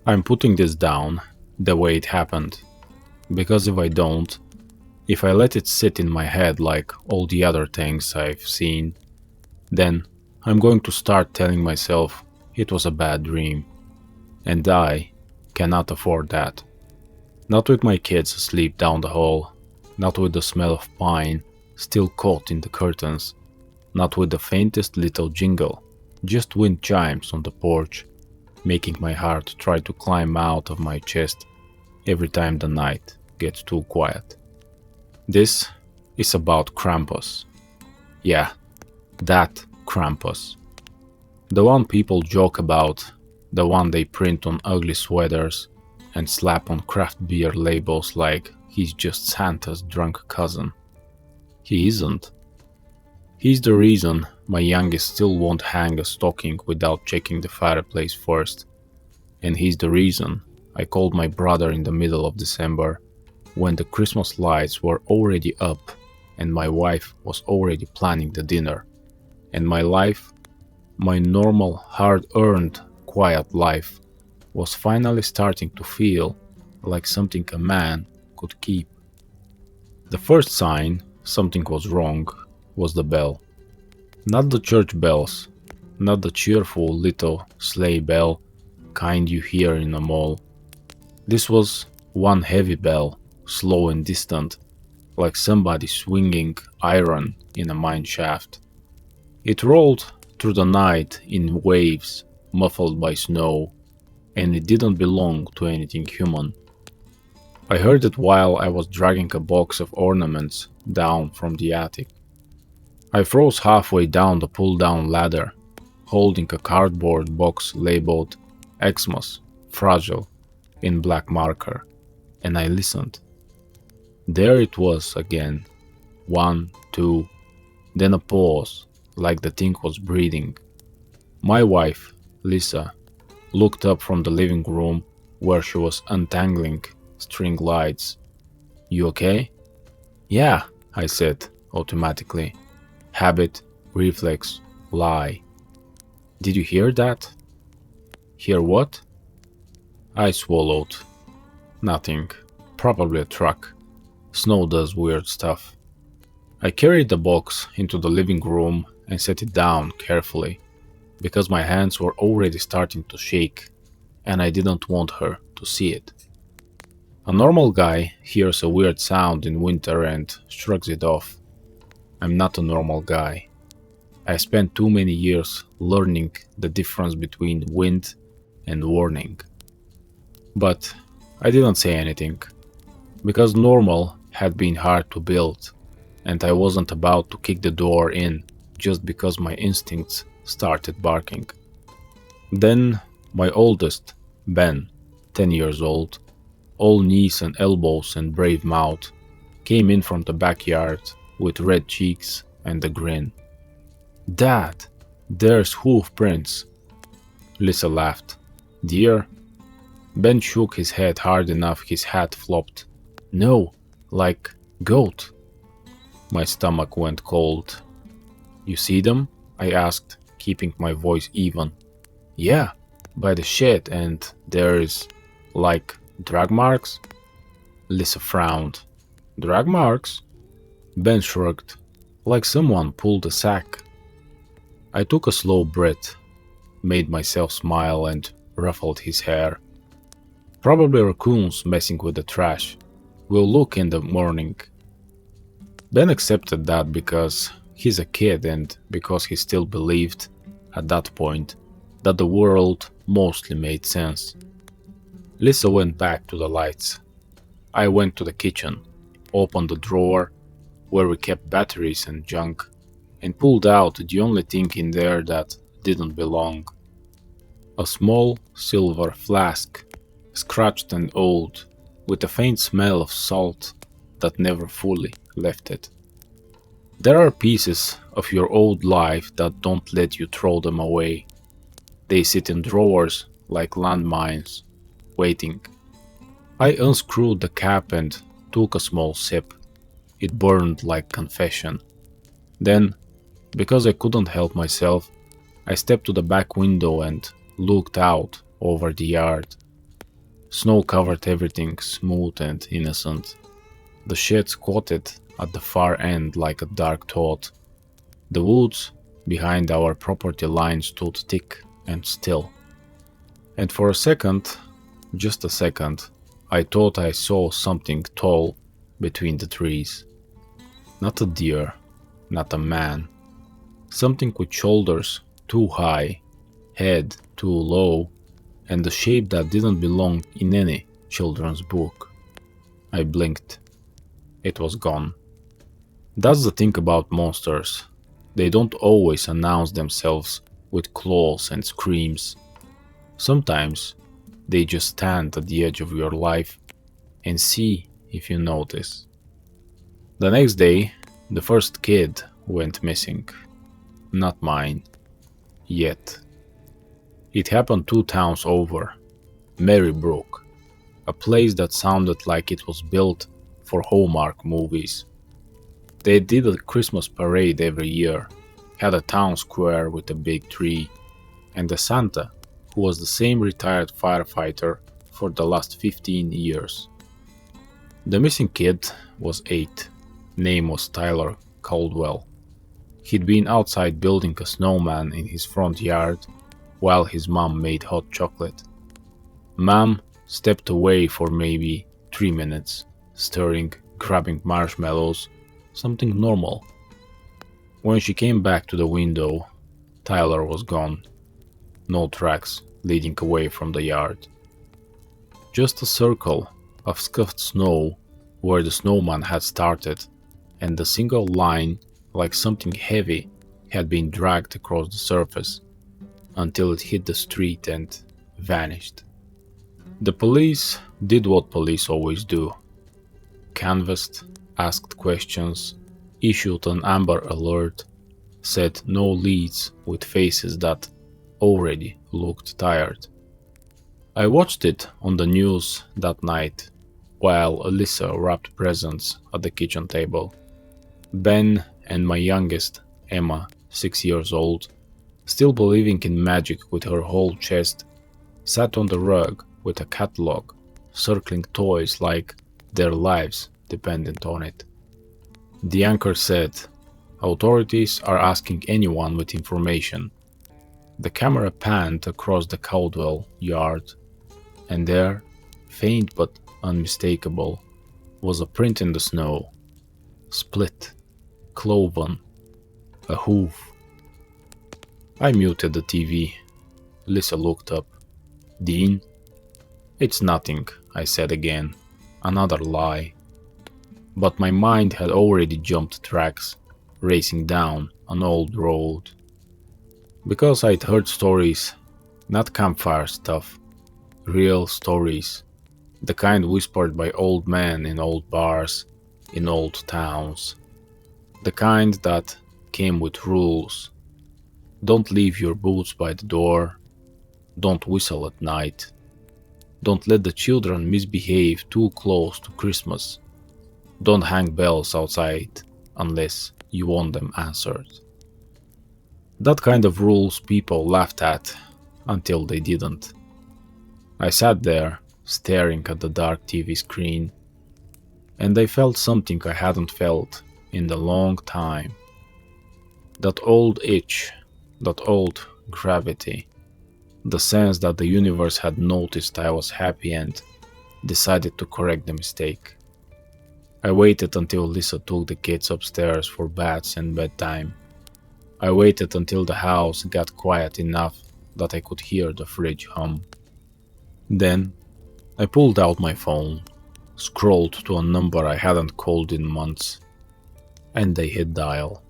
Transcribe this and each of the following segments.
I'm putting this down the way it happened, because if I don't, if I let it sit in my head like all the other things I've seen, then I'm going to start telling myself it was a bad dream, and I cannot afford that. Not with my kids asleep down the hall, not with the smell of pine still caught in the curtains, not with the faintest little jingle, just wind chimes on the porch, making my heart try to climb out of my chest every time the night gets too quiet. This is about Krampus. Yeah, that Krampus. The one people joke about, the one they print on ugly sweaters and slap on craft beer labels like he's just Santa's drunk cousin. He isn't. He's the reason my youngest still won't hang a stocking without checking the fireplace first. And he's the reason I called my brother in the middle of December when the Christmas lights were already up and my wife was already planning the dinner. And my life, my normal, hard-earned, quiet life, was finally starting to feel like something a man could keep. The first sign something was wrong was the bell. Not the church bells, not the cheerful little sleigh bell kind you hear in a mall. This was one heavy bell, slow and distant, like somebody swinging iron in a mine shaft. It rolled through the night in waves, muffled by snow, and it didn't belong to anything human. I heard it while I was dragging a box of ornaments down from the attic. I froze halfway down the pull-down ladder, holding a cardboard box labeled Xmas, Fragile, in black marker, and I listened. There it was again. 1, 2, then a pause, like the thing was breathing. My wife, Lisa, looked up from the living room where she was untangling string lights. "You okay?" "Yeah," I said, automatically. Habit, reflex, lie. "Did you hear that?" "Hear what?" I swallowed. "Nothing. Probably a truck. Snow does weird stuff." I carried the box into the living room and set it down carefully, because my hands were already starting to shake, and I didn't want her to see it. A normal guy hears a weird sound in winter and shrugs it off. I'm not a normal guy. I spent too many years learning the difference between wind and warning. But I didn't say anything, because normal had been hard to build, and I wasn't about to kick the door in just because my instincts started barking. Then my oldest, Ben, 10 years old, all knees and elbows and brave mouth, came in from the backyard with red cheeks and a grin. "Dad, there's hoof prints." Lisa laughed. "Deer?" Ben shook his head hard enough his hat flopped. "No, like goat." My stomach went cold. "You see them?" I asked, keeping my voice even. "Yeah, by the shed, and there's, like, drag marks?" Lisa frowned. "Drag marks?" Ben shrugged, like someone pulled a sack. I took a slow breath, made myself smile and ruffled his hair. "Probably raccoons messing with the trash. We'll look in the morning." Ben accepted that because he's a kid and because he still believed, at that point, that the world mostly made sense. Lisa went back to the lights. I went to the kitchen, opened the drawer where we kept batteries and junk, and pulled out the only thing in there that didn't belong. A small silver flask, scratched and old, with a faint smell of salt that never fully left it. There are pieces of your old life that don't let you throw them away. They sit in drawers like landmines, waiting. I unscrewed the cap and took a small sip. It burned like confession. Then, because I couldn't help myself, I stepped to the back window and looked out over the yard. Snow covered everything smooth and innocent. The shed squatted at the far end like a dark thought. The woods behind our property line stood thick and still. And for a second, just a second, I thought I saw something tall between the trees. Not a deer, not a man. Something with shoulders too high, head too low, and a shape that didn't belong in any children's book. I blinked. It was gone. That's the thing about monsters. They don't always announce themselves with claws and screams. Sometimes they just stand at the edge of your life and see if you notice. The next day, the first kid went missing. Not mine. Yet. It happened 2 towns over. Marybrook, a place that sounded like it was built for Hallmark movies. They did a Christmas parade every year, had a town square with a big tree, and a Santa who was the same retired firefighter for the last 15 years. The missing kid was 8. Name was Tyler Caldwell. He'd been outside building a snowman in his front yard while his mom made hot chocolate. Mom stepped away for maybe 3 minutes, stirring, grabbing marshmallows, something normal. When she came back to the window, Tyler was gone. No tracks leading away from the yard. Just a circle of scuffed snow where the snowman had started, and a single line like something heavy had been dragged across the surface until it hit the street and vanished. The police did what police always do. Canvassed, asked questions, issued an Amber Alert, said no leads with faces that already looked tired. I watched it on the news that night while Alyssa wrapped presents at the kitchen table. Ben and my youngest, Emma, 6 years old, still believing in magic with her whole chest, sat on the rug with a catalog, circling toys like their lives depended on it. The anchor said, "Authorities are asking anyone with information." The camera panned across the Caldwell yard, and there, faint but unmistakable, was a print in the snow. Split, cloven, a hoof. I muted the TV. Lisa looked up. "Dean?" "It's nothing," I said again. Another lie. But my mind had already jumped tracks, racing down an old road. Because I'd heard stories, not campfire stuff, real stories, the kind whispered by old men in old bars, in old towns, the kind that came with rules. Don't leave your boots by the door, don't whistle at night, don't let the children misbehave too close to Christmas, don't hang bells outside unless you want them answered. That kind of rules people laughed at until they didn't. I sat there, staring at the dark TV screen, and I felt something I hadn't felt in a long time. That old itch, that old gravity, the sense that the universe had noticed I was happy and decided to correct the mistake. I waited until Lisa took the kids upstairs for baths and bedtime. I waited until the house got quiet enough that I could hear the fridge hum. Then I pulled out my phone, scrolled to a number I hadn't called in months, and I hit dial.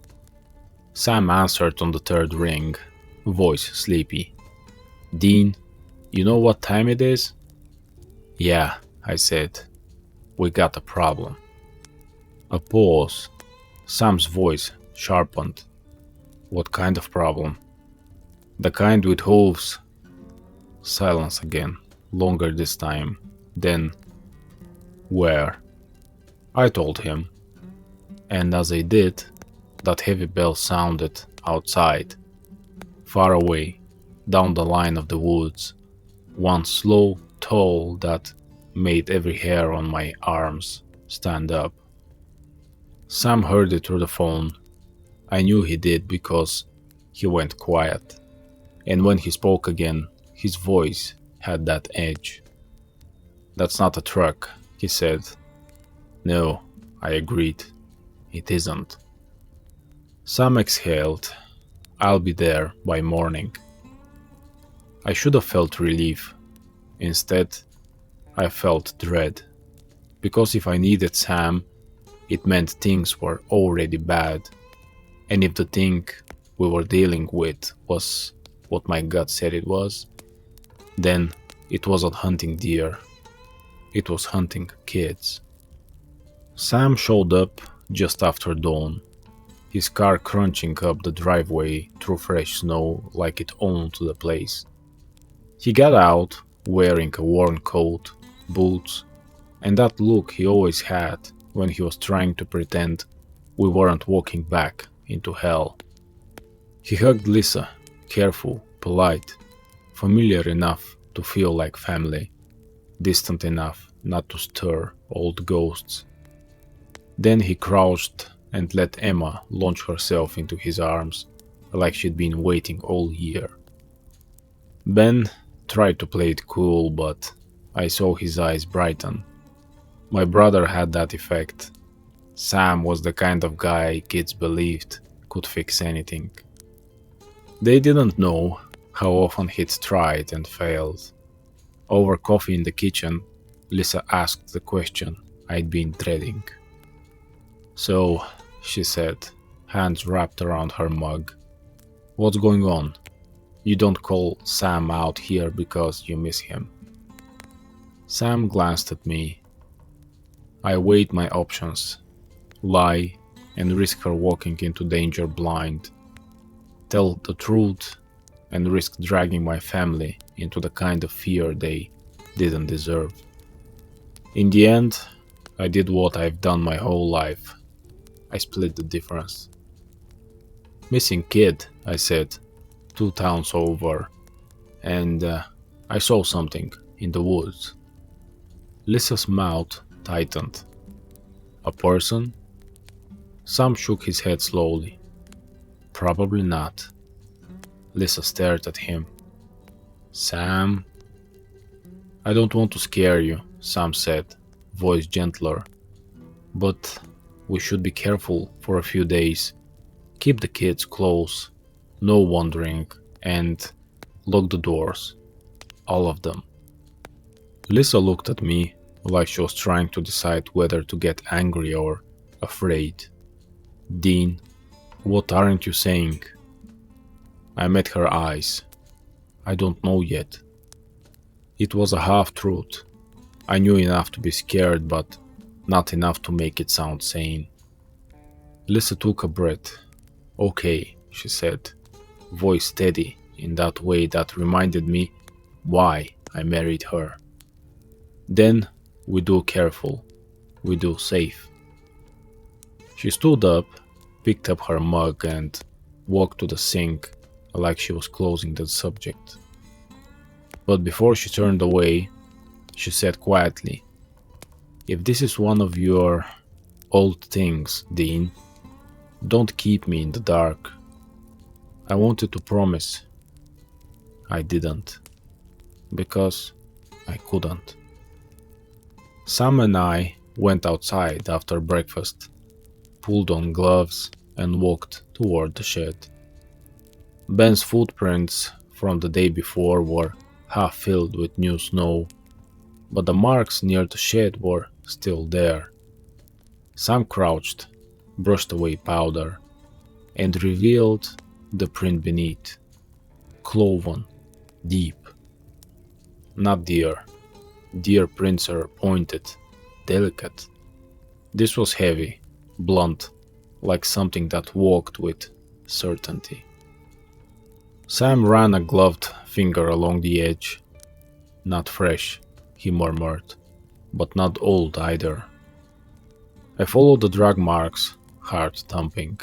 Sam answered on the third ring, voice sleepy. "Dean, you know what time it is?" "Yeah," I said. "We got a problem." A pause. Sam's voice sharpened. "What kind of problem?" "The kind with hooves." Silence again, longer this time. Then, "Where?" I told him. And as I did, that heavy bell sounded outside, far away, down the line of the woods, one slow toll that made every hair on my arms stand up. Sam heard it through the phone. I knew he did because he went quiet, and when he spoke again, his voice had that edge. "That's not a truck," he said. "No," I agreed. "It isn't." Sam exhaled. "I'll be there by morning." I should have felt relief. Instead, I felt dread. Because if I needed Sam, it meant things were already bad. And if the thing we were dealing with was what my gut said it was, then it wasn't hunting deer. It was hunting kids. Sam showed up just after dawn, his car crunching up the driveway through fresh snow like it owned the place. He got out, wearing a worn coat, boots, and that look he always had when he was trying to pretend we weren't walking back into hell. He hugged Lisa, careful, polite, familiar enough to feel like family, distant enough not to stir old ghosts. Then he crouched and let Emma launch herself into his arms like she'd been waiting all year. Ben tried to play it cool, but I saw his eyes brighten. My brother had that effect. Sam was the kind of guy kids believed could fix anything. They didn't know how often he'd tried and failed. Over coffee in the kitchen, Lisa asked the question I'd been dreading. "So," she said, hands wrapped around her mug, "what's going on? You don't call Sam out here because you miss him." Sam glanced at me. I weighed my options: lie and risk her walking into danger blind, tell the truth and risk dragging my family into the kind of fear they didn't deserve. In the end, I did what I've done my whole life. I split the difference. "Missing kid," I said, 2 towns over, and I saw something in the woods. Lisa's mouth tightened. "A person?" Sam shook his head slowly. "Probably not." Lisa stared at him. "Sam?" "I don't want to scare you," Sam said, voice gentler. "But we should be careful for a few days. Keep the kids close, no wandering, and lock the doors. All of them." Lisa looked at me like she was trying to decide whether to get angry or afraid. "Dean, what aren't you saying?" I met her eyes. "I don't know yet." It was a half-truth. I knew enough to be scared, but not enough to make it sound sane. Lisa took a breath. "Okay," she said, voice steady in that way that reminded me why I married her. "Then we do careful. We do safe." She stood up, picked up her mug, and walked to the sink like she was closing the subject. But before she turned away, she said quietly, "If this is one of your old things, Dean, don't keep me in the dark. I wanted to promise. I didn't. Because I couldn't." Sam and I went outside after breakfast, pulled on gloves, and walked toward the shed. Ben's footprints from the day before were half filled with new snow, but the marks near the shed were still there. Sam crouched, brushed away powder, and revealed the print beneath. Cloven, deep. Not deer. Deer prints are pointed, delicate. This was heavy, blunt, like something that walked with certainty. Sam ran a gloved finger along the edge. "Not fresh," he murmured, "but not old either." I followed the drag marks, heart thumping.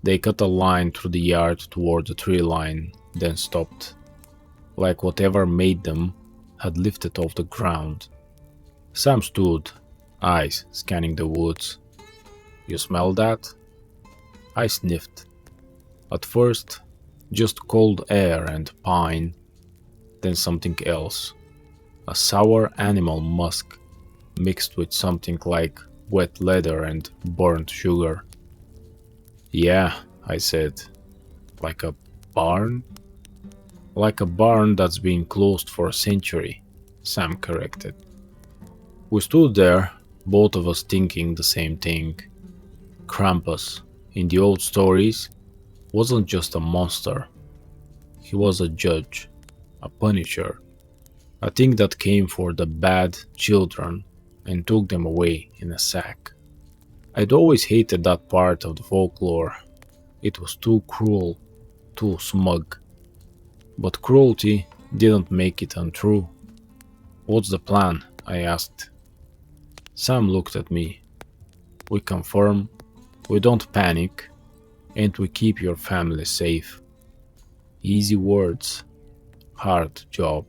They cut a line through the yard toward the tree line, then stopped, like whatever made them had lifted off the ground. Sam stood, eyes scanning the woods. You smell that? I sniffed. At first, just cold air and pine, then something else. A sour animal musk mixed with something like wet leather and burnt sugar. Yeah, I said. Like a barn? Like a barn that's been closed for a century, Sam corrected. We stood there, both of us thinking the same thing. Krampus, in the old stories, wasn't just a monster. He was a judge, a punisher, a thing that came for the bad children and took them away in a sack. I'd always hated that part of the folklore. It was too cruel, too smug. But cruelty didn't make it untrue. What's the plan? I asked. Sam looked at me. We confirm, we don't panic, and we keep your family safe. Easy words, hard job.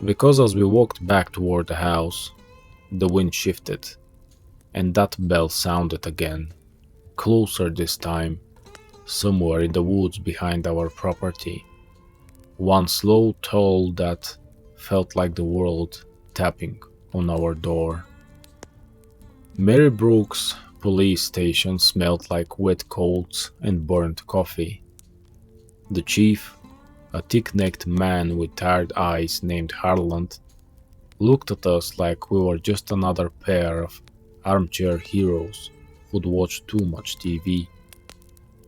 Because as we walked back toward the house, the wind shifted, and that bell sounded again, closer this time, somewhere in the woods behind our property. One slow toll that felt like the world tapping on our door. Mary Brooks' police station smelled like wet coats and burnt coffee. The chief, a thick-necked man with tired eyes named Harland, looked at us like we were just another pair of armchair heroes who'd watched too much TV.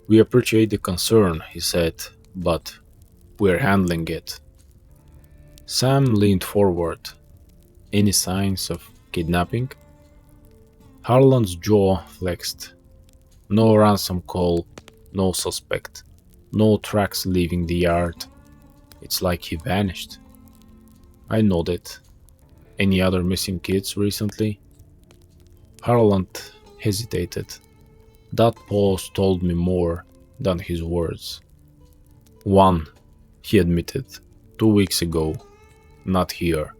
We appreciate the concern, he said, but we're handling it. Sam leaned forward. Any signs of kidnapping? Harlan's jaw flexed. No ransom call, no suspect, no tracks leaving the yard. It's like he vanished. I nodded. Any other missing kids recently? Harlan hesitated. That pause told me more than his words. One, he admitted, 2 weeks ago. Not here.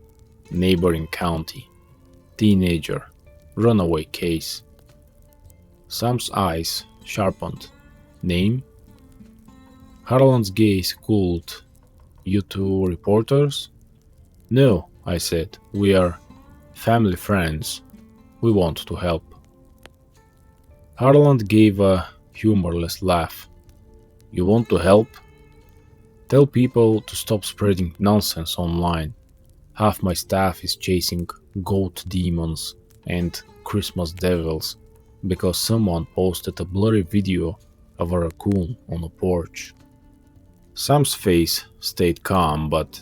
Neighboring county. Teenager. Runaway case. Sam's eyes sharpened. Name? Harlan's gaze cooled. You two reporters? No, I said. We are family friends. We want to help. Harlan gave a humorless laugh. You want to help? Tell people to stop spreading nonsense online. Half my staff is chasing goat demons and Christmas devils because someone posted a blurry video of a raccoon on a porch. Sam's face stayed calm, but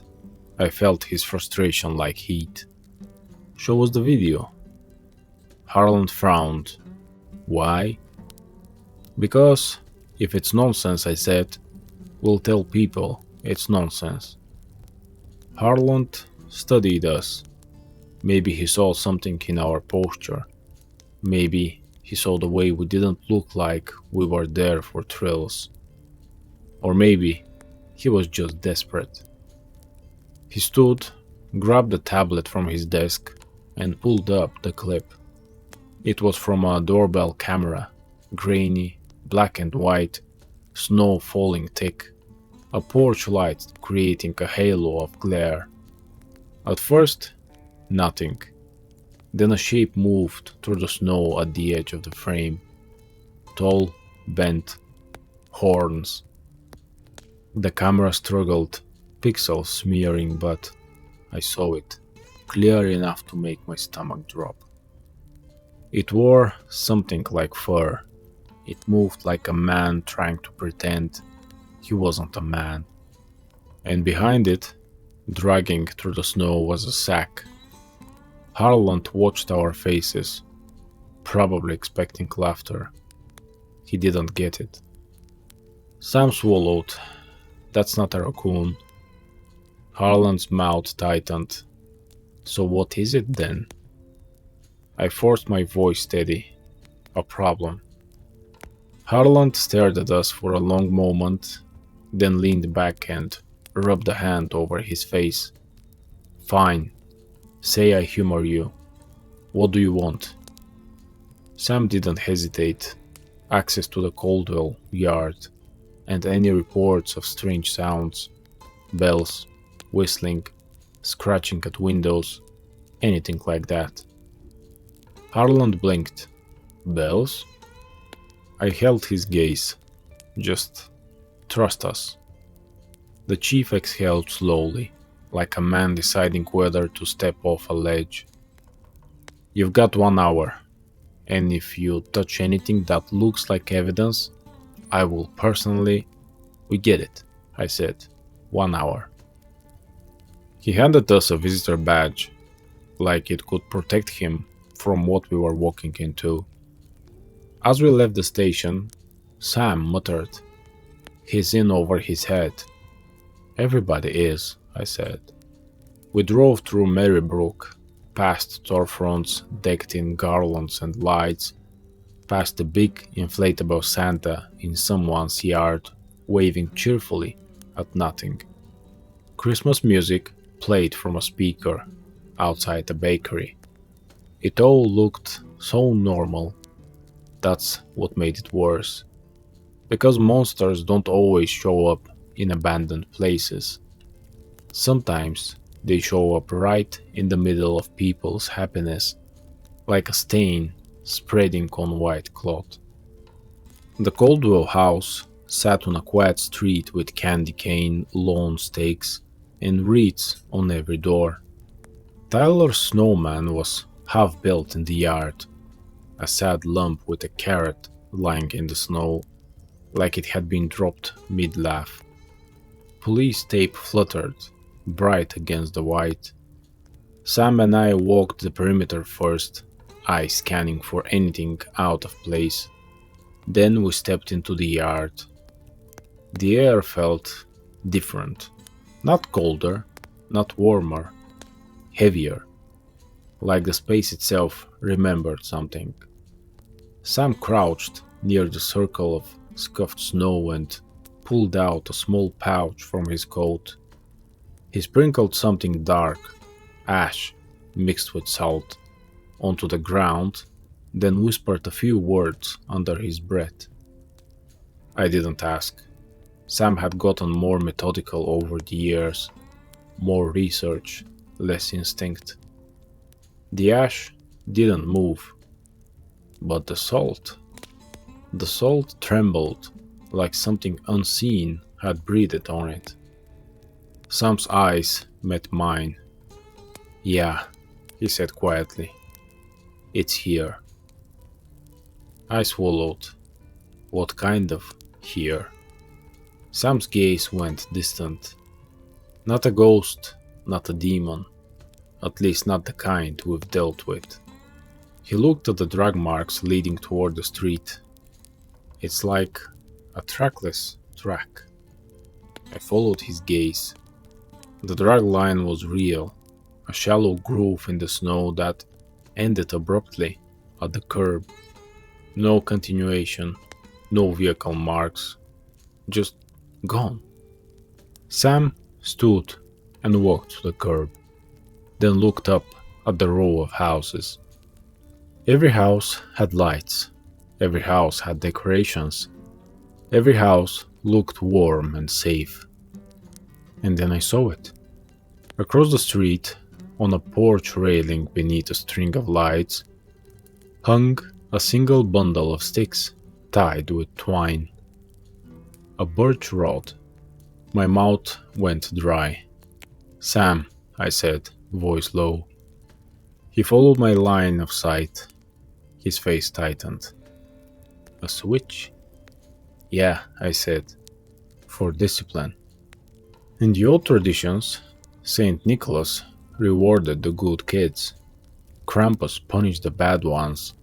I felt his frustration like heat. Show us the video. Harlan frowned. Why? Because if it's nonsense, I said, we'll tell people it's nonsense. Harlan studied us. Maybe he saw something in our posture. Maybe he saw the way we didn't look like we were there for thrills. Or maybe he was just desperate. He stood, grabbed the tablet from his desk, and pulled up the clip. It was from a doorbell camera, grainy, black and white, snow falling thick, a porch light creating a halo of glare. At first, nothing. Then a shape moved through the snow at the edge of the frame. Tall, bent, horns. The camera struggled, pixels smearing, but I saw it, clear enough to make my stomach drop. It wore something like fur. It moved like a man trying to pretend he wasn't a man. And behind it, dragging through the snow, was a sack. Harlan watched our faces, probably expecting laughter. He didn't get it. Sam swallowed. That's not a raccoon. Harlan's mouth tightened. So what is it then? I forced my voice steady. A problem. Harlan stared at us for a long moment, then leaned back and rubbed a hand over his face. Fine. Say I humor you. What do you want? Sam didn't hesitate. Access to the Caldwell yard, and any reports of strange sounds, bells, whistling, scratching at windows, anything like that. Harland blinked. Bells? I held his gaze. Just trust us. The chief exhaled slowly, like a man deciding whether to step off a ledge. You've got 1 hour, and if you touch anything that looks like evidence, I will personally... We get it, I said. 1 hour. He handed us a visitor badge, like it could protect him from what we were walking into. As we left the station, Sam muttered, "He's in over his head." "Everybody is," I said. We drove through Marybrook, past storefronts decked in garlands and lights, past the big inflatable Santa in someone's yard waving cheerfully at nothing. Christmas music played from a speaker outside the bakery. It all looked so normal. That's what made it worse. Because monsters don't always show up in abandoned places. Sometimes they show up right in the middle of people's happiness, like a stain spreading on white cloth. The Caldwell house sat on a quiet street with candy cane lawn stakes and wreaths on every door. Tyler's snowman was half built in the yard, a sad lump with a carrot lying in the snow, like it had been dropped mid-laugh. Police tape fluttered, bright against the white. Sam and I walked the perimeter first, eyes scanning for anything out of place. Then we stepped into the yard. The air felt different. Not colder, not warmer, heavier, like the space itself remembered something. Sam crouched near the circle of scuffed snow and pulled out a small pouch from his coat. He sprinkled something dark, ash mixed with salt, onto the ground, then whispered a few words under his breath. I didn't ask. Sam had gotten more methodical over the years, more research, less instinct. The ash didn't move, but the salt trembled like something unseen had breathed on it. Sam's eyes met mine. "Yeah," he said quietly. "It's here." I swallowed. What kind of here? Sam's gaze went distant. Not a ghost, not a demon. At least not the kind we've dealt with. He looked at the drag marks leading toward the street. It's like a trackless track. I followed his gaze. The drag line was real, a shallow groove in the snow that ended abruptly at the curb. No continuation, no vehicle marks, just gone. Sam stood and walked to the curb, then looked up at the row of houses. Every house had lights, every house had decorations, every house looked warm and safe. And then I saw it. Across the street, on a porch railing beneath a string of lights, hung a single bundle of sticks tied with twine. A birch rod. My mouth went dry. "Sam," I said, voice low. He followed my line of sight. His face tightened. "A switch?" "Yeah," I said, "for discipline." In the old traditions, Saint Nicholas rewarded the good kids. Krampus punished the bad ones,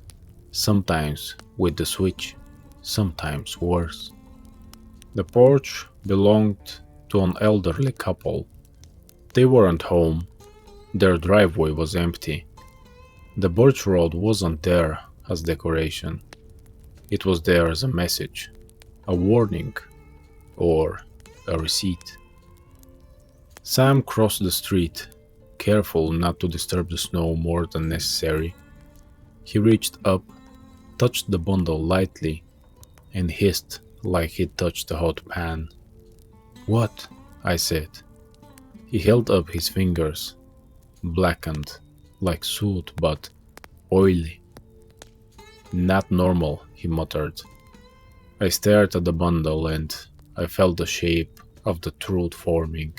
sometimes with the switch, sometimes worse. The porch belonged to an elderly couple. They weren't home. Their driveway was empty. The birch rod wasn't there as decoration. It was there as a message, a warning, or a receipt. Sam crossed the street, careful not to disturb the snow more than necessary. He reached up, touched the bundle lightly, and hissed like he'd touched a hot pan. "What?" I said. He held up his fingers, blackened, like soot but oily. "Not normal," he muttered. I stared at the bundle and I felt the shape of the truth forming.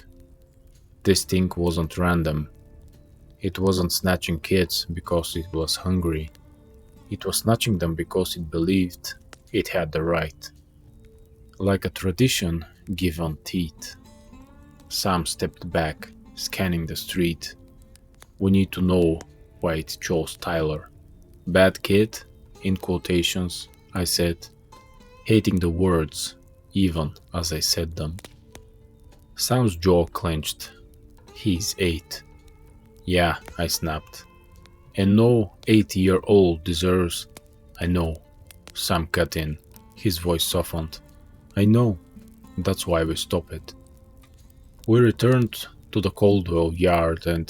This thing wasn't random. It wasn't snatching kids because it was hungry. It was snatching them because it believed it had the right. Like a tradition given teeth. Sam stepped back, scanning the street. "We need to know why it chose Tyler." "Bad kid?" in quotations, I said, hating the words even as I said them. Sam's jaw clenched. "He's 8. "Yeah," I snapped. "And no 80-year-old deserves—" "I know," Sam cut in, his voice softened. "I know. That's why we stop it." We returned to the Caldwell yard and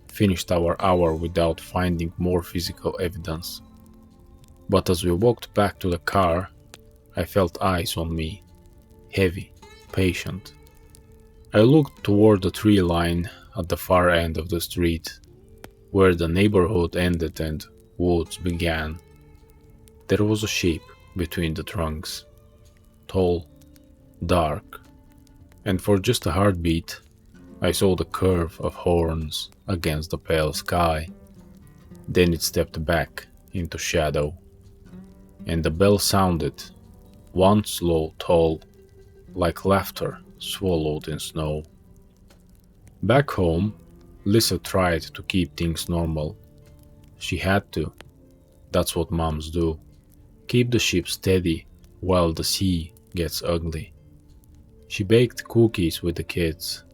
finished our hour without finding more physical evidence. But as we walked back to the car, I felt eyes on me, heavy, patient. I looked toward the tree line at the far end of the street, where the neighborhood ended and woods began. There was a shape between the trunks, tall, dark, and for just a heartbeat, I saw the curve of horns against the pale sky. Then it stepped back into shadow, and the bell sounded, one slow toll, like laughter swallowed in snow. Back home, Lisa tried to keep things normal. She had to. That's what moms do. Keep the ship steady while the sea gets ugly. She baked cookies with the kids.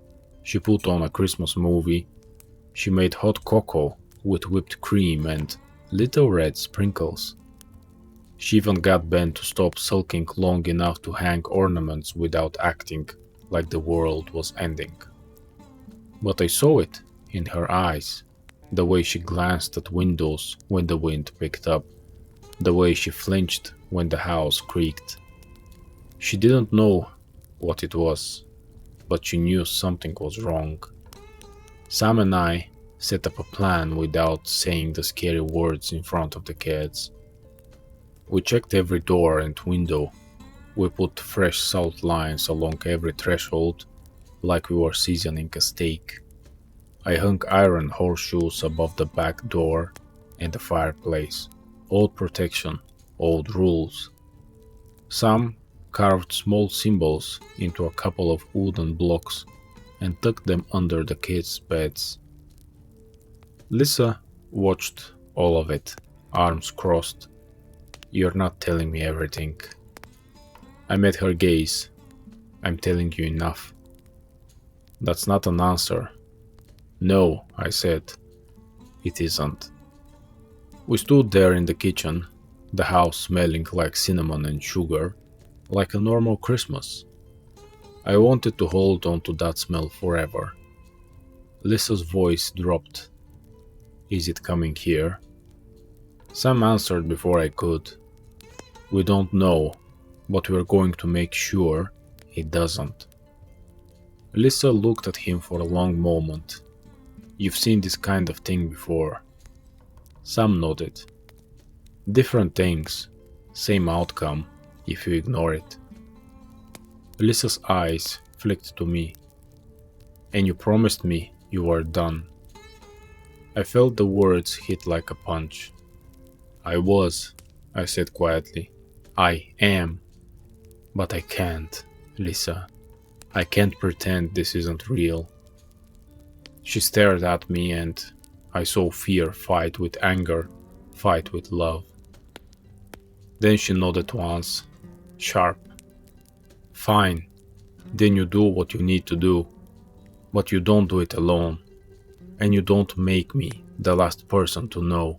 She put on a Christmas movie. She made hot cocoa with whipped cream and little red sprinkles. She even got Ben to stop sulking long enough to hang ornaments without acting like the world was ending. But I saw it in her eyes, the way she glanced at windows when the wind picked up, the way she flinched when the house creaked. She didn't know what it was, but she knew something was wrong. Sam and I set up a plan without saying the scary words in front of the kids. We checked every door and window. We put fresh salt lines along every threshold, like we were seasoning a steak. I hung iron horseshoes above the back door and the fireplace. Old protection, old rules. Sam carved small symbols into a couple of wooden blocks and tucked them under the kids' beds. Lisa watched all of it, arms crossed. "You're not telling me everything." I met her gaze. "I'm telling you enough." "That's not an answer." "No," I said. "It isn't." We stood there in the kitchen, the house smelling like cinnamon and sugar, like a normal Christmas. I wanted to hold on to that smell forever. Lisa's voice dropped. "Is it coming here?" Sam answered before I could. "We don't know, but we're going to make sure it doesn't." Lisa looked at him for a long moment. "You've seen this kind of thing before." Sam nodded. "Different things, same outcome, if you ignore it." Lisa's eyes flicked to me. "And you promised me you were done." I felt the words hit like a punch. "I was," I said quietly. "I am. But I can't, Lisa. I can't pretend this isn't real." She stared at me and I saw fear fight with anger, fight with love. Then she nodded once, sharp. "Fine. Then you do what you need to do. But you don't do it alone. And you don't make me the last person to know."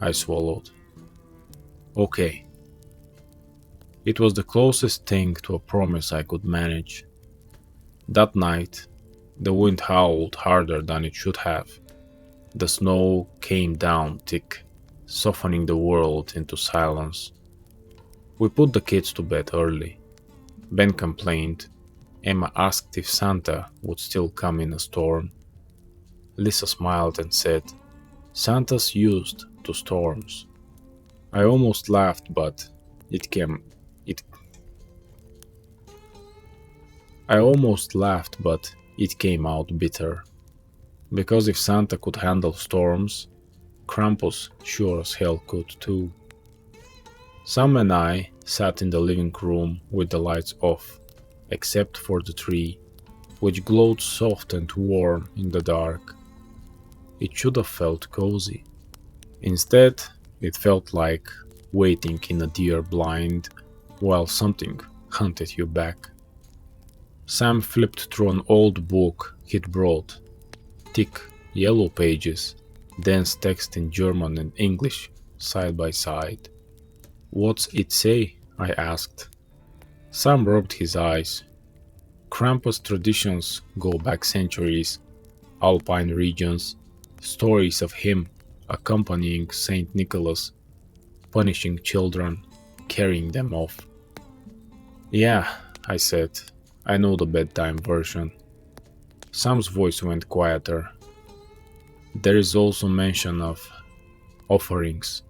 I swallowed. "Okay." It was the closest thing to a promise I could manage. That night, The wind howled harder than it should have. The snow came down thick, softening the world into silence. We put the kids to bed early. Ben complained. Emma asked if Santa would still come in a storm. Lisa smiled and said, "Santa's used to storms." I almost laughed, but it came it I almost laughed, but it came out bitter. Because if Santa could handle storms, Krampus sure as hell could too. Sam and I sat in the living room with the lights off, except for the tree, which glowed soft and warm in the dark. It should have felt cozy. Instead, it felt like waiting in a deer blind while something hunted you back. Sam flipped through an old book he'd brought. Thick, yellow pages, dense text in German and English, side by side. "What's it say?" I asked. Sam rubbed his eyes. Krampus traditions go back centuries. Alpine regions, stories of him accompanying Saint Nicholas, punishing children, carrying them off. "Yeah," I said, "I know the bedtime version." Sam's voice went quieter. "There is also mention of offerings,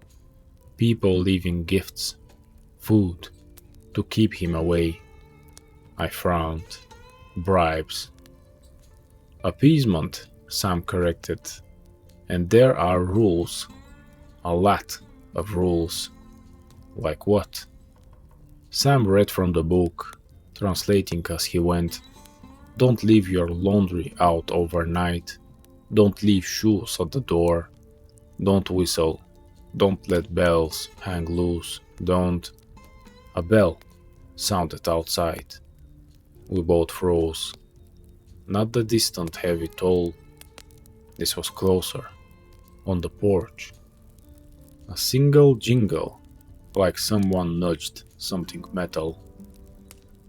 people leaving gifts, food, to keep him away." I frowned. "Bribes." "Appeasement," Sam corrected. "And there are rules. A lot of rules." "Like what?" Sam read from the book, translating as he went. "Don't leave your laundry out overnight. Don't leave shoes at the door. Don't whistle. Don't let bells hang loose. Don't..." A bell sounded outside. We both froze. Not the distant heavy toll. This was closer, on the porch. A single jingle, like someone nudged something metal.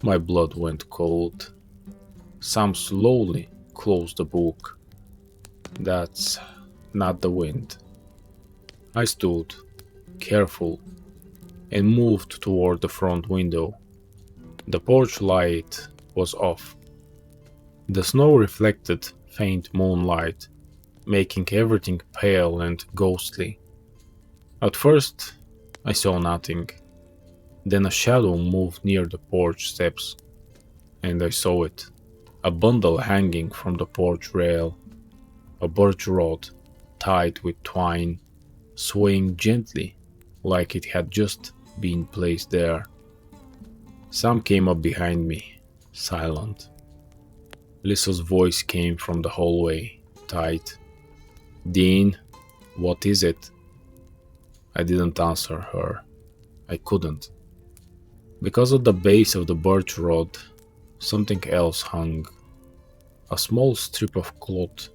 My blood went cold. Sam slowly closed the book. "That's not the wind." I stood, careful, and moved toward the front window. The porch light was off. The snow reflected faint moonlight, making everything pale and ghostly. At first, I saw nothing. Then a shadow moved near the porch steps, and I saw it. A bundle hanging from the porch rail. A birch rod, tied with twine, swaying gently, like it had just been placed there. Sam came up behind me, silent. Lisa's voice came from the hallway, tight. "Dean, what is it?" I didn't answer her. I couldn't. Because at the base of the birch rod, something else hung. A small strip of cloth,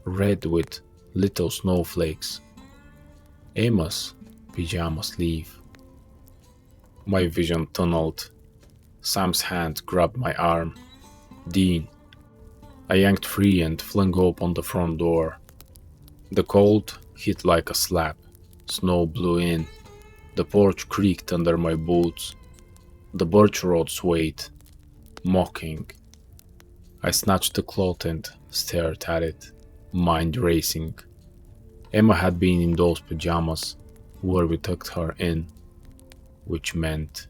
red with little snowflakes. Emma's pajama sleeve. My vision tunneled. Sam's hand grabbed my arm. "Dean." I yanked free and flung open the front door. The cold hit like a slap. Snow blew in. The porch creaked under my boots. The birch rod swayed, mocking. I snatched the cloth and stared at it, mind racing. Emma had been in those pajamas where we tucked her in, which meant...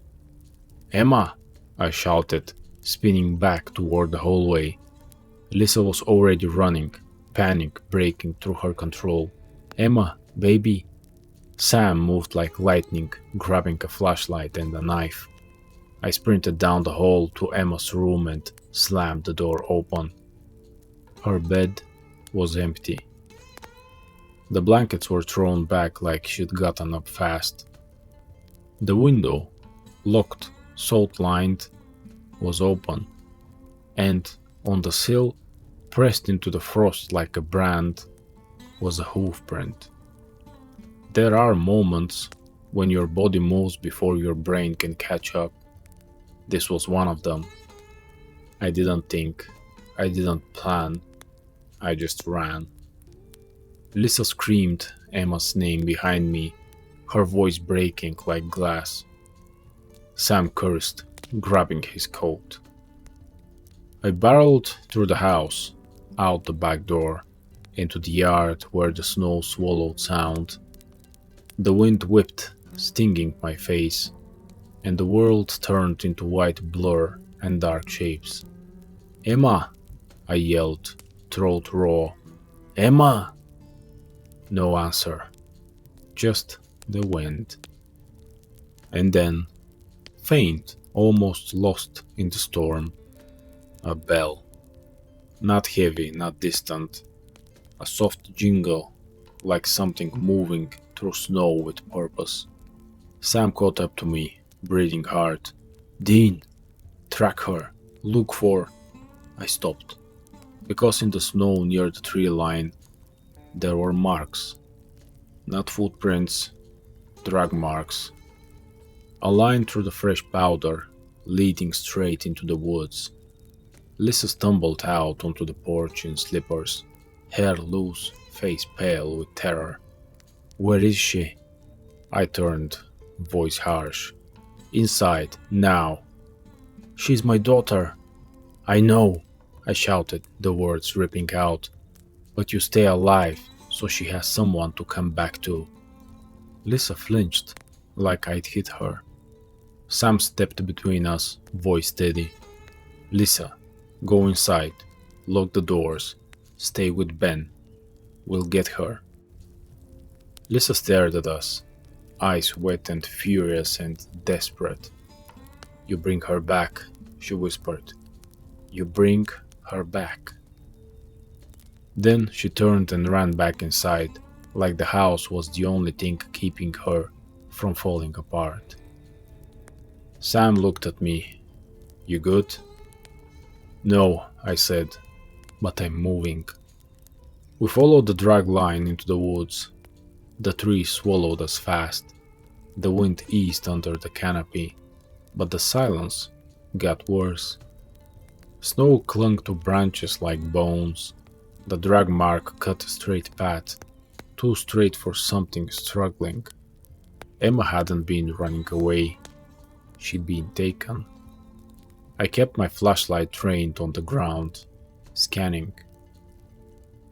"Emma!" I shouted, spinning back toward the hallway. Lisa was already running, panic breaking through her control. "Emma, baby!" Sam moved like lightning, grabbing a flashlight and a knife. I sprinted down the hall to Emma's room and slammed the door open. Her bed was empty. The blankets were thrown back like she'd gotten up fast. The window, locked, salt-lined, was open, and on the sill, pressed into the frost like a brand, was a hoof print. There are moments when your body moves before your brain can catch up. This was one of them. I didn't think. I didn't plan, I just ran. Lisa screamed Emma's name behind me, her voice breaking like glass. Sam cursed, grabbing his coat. I barreled through the house, out the back door, into the yard where the snow swallowed sound. The wind whipped, stinging my face, and the world turned into white blur and dark shapes. "Emma!" I yelled, throat raw. "Emma!" No answer, just the wind. And then, faint, almost lost in the storm, a bell. Not heavy, not distant, a soft jingle, like something moving through snow with purpose. Sam caught up to me, breathing hard. "Dean, track her, look for..." I stopped, because in the snow near the tree line, there were marks. Not footprints, drag marks. A line through the fresh powder, leading straight into the woods. Lisa stumbled out onto the porch in slippers, hair loose, face pale with terror. "Where is she?" I turned, voice harsh. "Inside, now." "She's my daughter." "I know," I shouted, the words ripping out. "But you stay alive, so she has someone to come back to." Lisa flinched, like I'd hit her. Sam stepped between us, voice steady. "Lisa, go inside, lock the doors, stay with Ben. We'll get her." Lisa stared at us, eyes wet and furious and desperate. "You bring her back," she whispered. "You bring her back." Then she turned and ran back inside, like the house was the only thing keeping her from falling apart. Sam looked at me. "You good?" "No," I said, "but I'm moving." We followed the drag line into the woods. The trees swallowed us fast. The wind eased under the canopy, but the silence got worse. Snow clung to branches like bones. The drag mark cut a straight path, too straight for something struggling. Emma hadn't been running away. She'd been taken. I kept my flashlight trained on the ground, scanning.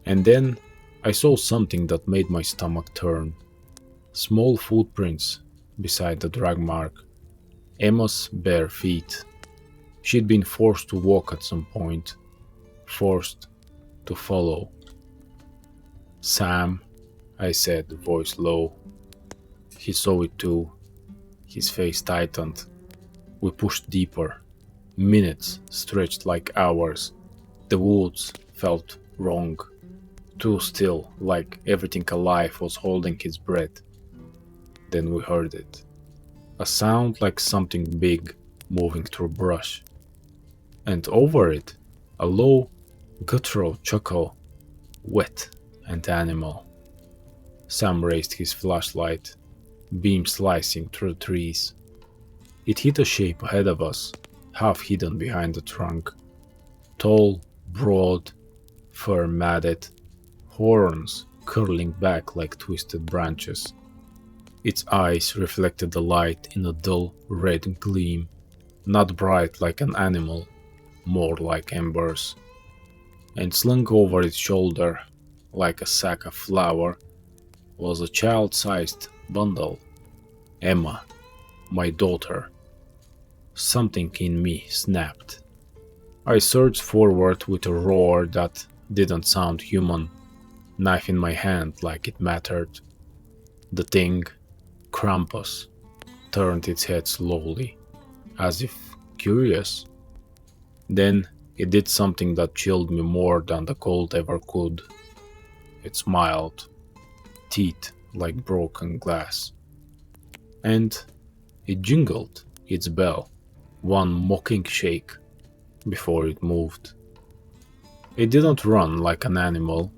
And then I saw something that made my stomach turn. Small footprints beside the drag mark. Emma's bare feet. She'd been forced to walk at some point, forced to follow. "Sam," I said, voice low. He saw it too. His face tightened. We pushed deeper. Minutes stretched like hours. The woods felt wrong. Too still, like everything alive was holding its breath. Then we heard it. A sound like something big moving through brush. And over it, a low, guttural chuckle, wet and animal. Sam raised his flashlight, beam slicing through the trees. It hit a shape ahead of us, half hidden behind the trunk. Tall, broad, fur matted, horns curling back like twisted branches. Its eyes reflected the light in a dull red gleam, not bright like an animal, more like embers. And slung over its shoulder, like a sack of flour, was a child-sized bundle. Emma, my daughter. Something in me snapped. I surged forward with a roar that didn't sound human, knife in my hand like it mattered. The thing, Krampus, turned its head slowly, as if curious. Then it did something that chilled me more than the cold ever could. It smiled, teeth like broken glass. And it jingled its bell, one mocking shake, before it moved. It didn't run like an animal.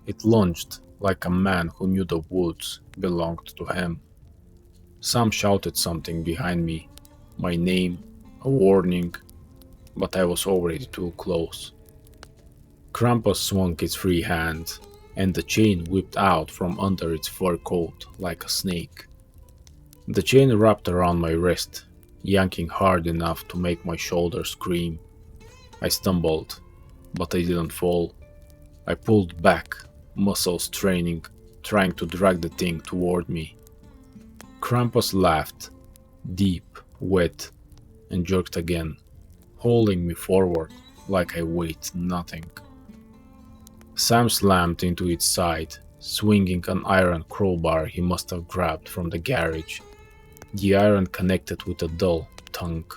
It lunged like a man who knew the woods belonged to him. Sam shouted something behind me, my name, a warning, but I was already too close. Krampus swung its free hand, and the chain whipped out from under its fur coat like a snake. The chain wrapped around my wrist, yanking hard enough to make my shoulder scream. I stumbled, but I didn't fall. I pulled back, muscles straining, trying to drag the thing toward me. Krampus laughed, deep, wet, and jerked again, hauling me forward like I weighed nothing. Sam slammed into its side, swinging an iron crowbar he must have grabbed from the garage. The iron connected with a dull thunk.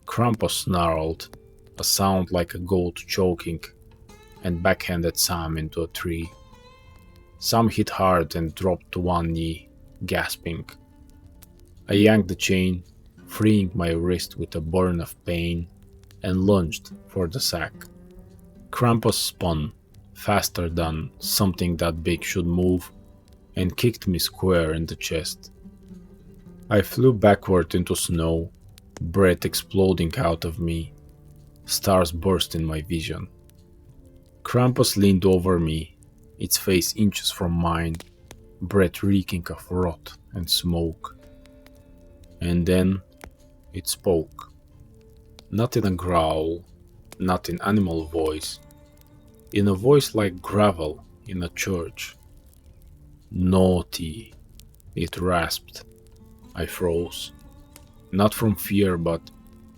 Krampus snarled, a sound like a goat choking, and backhanded Sam into a tree. Sam hit hard and dropped to one knee, gasping. I yanked the chain, freeing my wrist with a burn of pain, and lunged for the sack. Krampus spun, faster than something that big should move, and kicked me square in the chest. I flew backward into snow, breath exploding out of me. Stars burst in my vision. Krampus leaned over me, its face inches from mine, breath reeking of rot and smoke. And then it spoke. Not in a growl, not in animal voice, in a voice like gravel in a church. Naughty, it rasped. I froze, not from fear but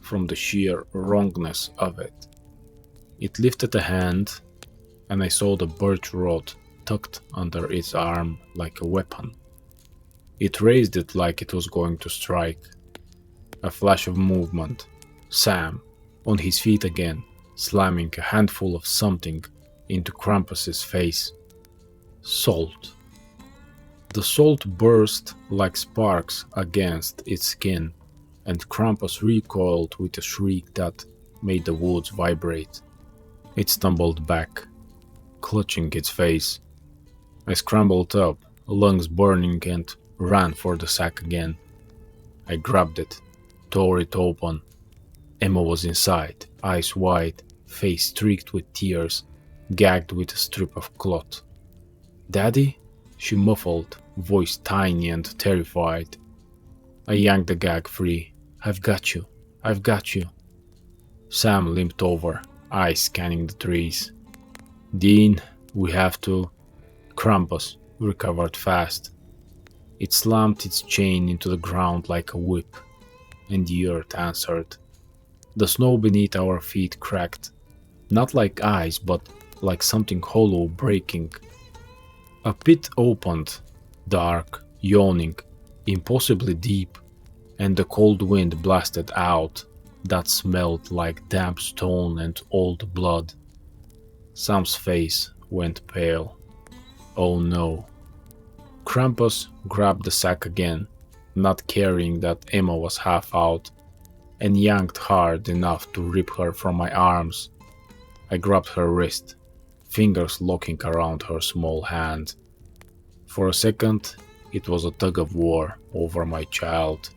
from the sheer wrongness of it. It lifted a hand, and I saw the birch rod tucked under its arm like a weapon. It raised it like it was going to strike. A flash of movement. Sam, on his feet again, slamming a handful of something into Krampus's face. Salt. The salt burst like sparks against its skin, and Krampus recoiled with a shriek that made the woods vibrate. It stumbled back, clutching its face. I scrambled up, lungs burning, and ran for the sack again. I grabbed it, tore it open. Emma was inside, eyes wide, face streaked with tears, gagged with a strip of cloth. "Daddy?" she muffled, voice tiny and terrified. I yanked the gag free. "I've got you. I've got you." Sam limped over, eyes scanning the trees. "Dean, we have to..." Krampus recovered fast. It slammed its chain into the ground like a whip, and the earth answered. The snow beneath our feet cracked, not like ice, but like something hollow breaking. A pit opened, dark, yawning, impossibly deep, and the cold wind blasted out that smelled like damp stone and old blood. Sam's face went pale. Oh no. Krampus grabbed the sack again, not caring that Emma was half out, and yanked hard enough to rip her from my arms. I grabbed her wrist, fingers locking around her small hand. For a second, it was a tug of war over my child.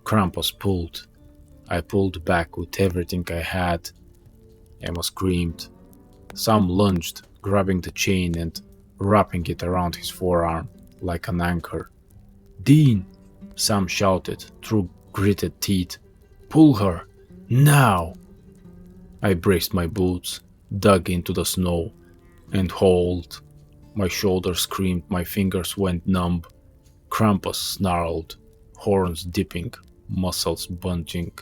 Krampus pulled. I pulled back with everything I had. Emma screamed. Sam lunged, grabbing the chain and wrapping it around his forearm like an anchor. "Dean!" Sam shouted through gritted teeth. "Pull her! Now!" I braced my boots, dug into the snow, and hauled. My shoulders screamed, my fingers went numb. Krampus snarled, horns dipping, muscles bunching.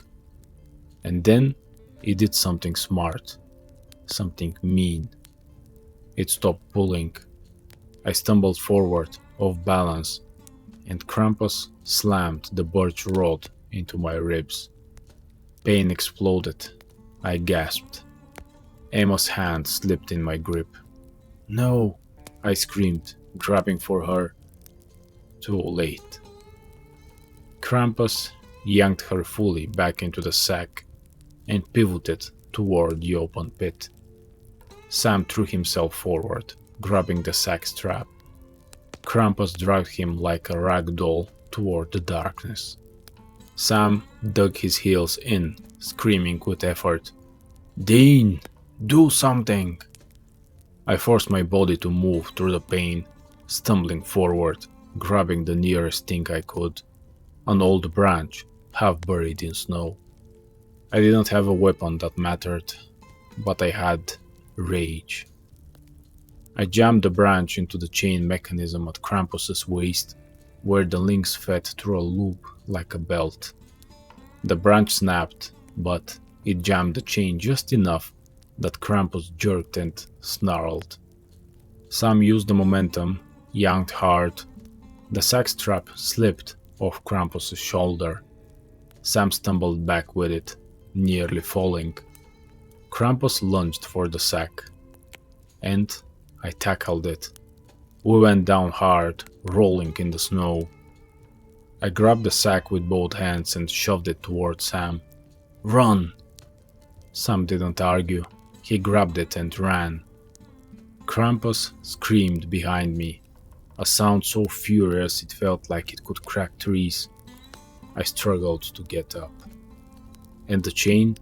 And then it did something smart, something mean. It stopped pulling. I stumbled forward, off balance, and Krampus slammed the birch rod into my ribs. Pain exploded. I gasped. Emma's hand slipped in my grip. "No!" I screamed, grabbing for her. Too late. Krampus yanked her fully back into the sack and pivoted toward the open pit. Sam threw himself forward, grabbing the sack strap. Krampus dragged him like a rag doll toward the darkness. Sam dug his heels in, screaming with effort. "Dean!" Do something! I forced my body to move through the pain, stumbling forward, grabbing the nearest thing I could, an old branch, half buried in snow. I didn't have a weapon that mattered, but I had rage. I jammed the branch into the chain mechanism at Krampus's waist, where the links fed through a loop like a belt. The branch snapped, but it jammed the chain just enough that Krampus jerked and snarled. Sam used the momentum, yanked hard. The sack strap slipped off Krampus's shoulder. Sam stumbled back with it, nearly falling. Krampus lunged for the sack, and I tackled it. We went down hard, rolling in the snow. I grabbed the sack with both hands and shoved it toward Sam. Run! Sam didn't argue. He grabbed it and ran. Krampus screamed behind me, a sound so furious it felt like it could crack trees. I struggled to get up, and the chain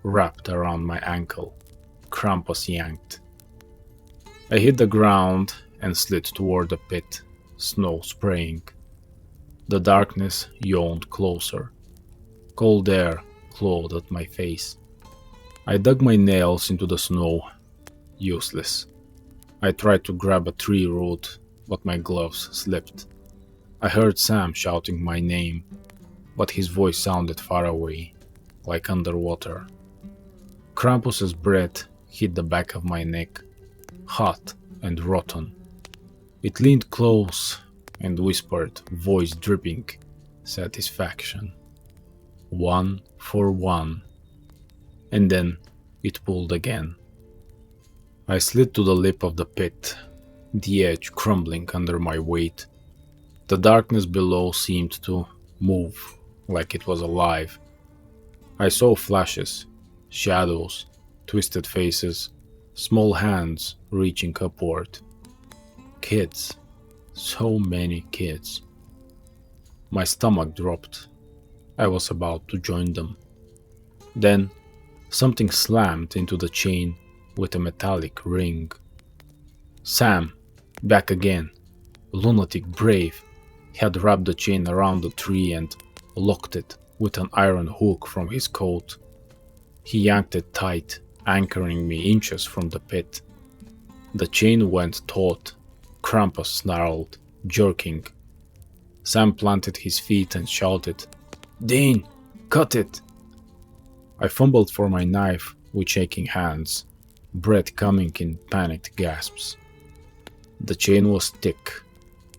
wrapped around my ankle. Krampus yanked. I hit the ground and slid toward the pit, snow spraying. The darkness yawned closer. Cold air clawed at my face. I dug my nails into the snow. Useless. I tried to grab a tree root, but my gloves slipped. I heard Sam shouting my name, but his voice sounded far away, like underwater. Krampus's breath hit the back of my neck, hot and rotten. It leaned close and whispered, voice dripping satisfaction. 1 for 1. And then it pulled again. I slid to the lip of the pit, the edge crumbling under my weight. The darkness below seemed to move like it was alive. I saw flashes, shadows, twisted faces, small hands reaching upward. Kids. So many kids. My stomach dropped. I was about to join them. Then something slammed into the chain with a metallic ring. Sam, back again. Lunatic brave, had wrapped the chain around the tree and locked it with an iron hook from his coat. He yanked it tight, anchoring me inches from the pit. The chain went taut. Krampus snarled, jerking. Sam planted his feet and shouted, "Dean, cut it!" I fumbled for my knife with shaking hands, breath coming in panicked gasps. The chain was thick,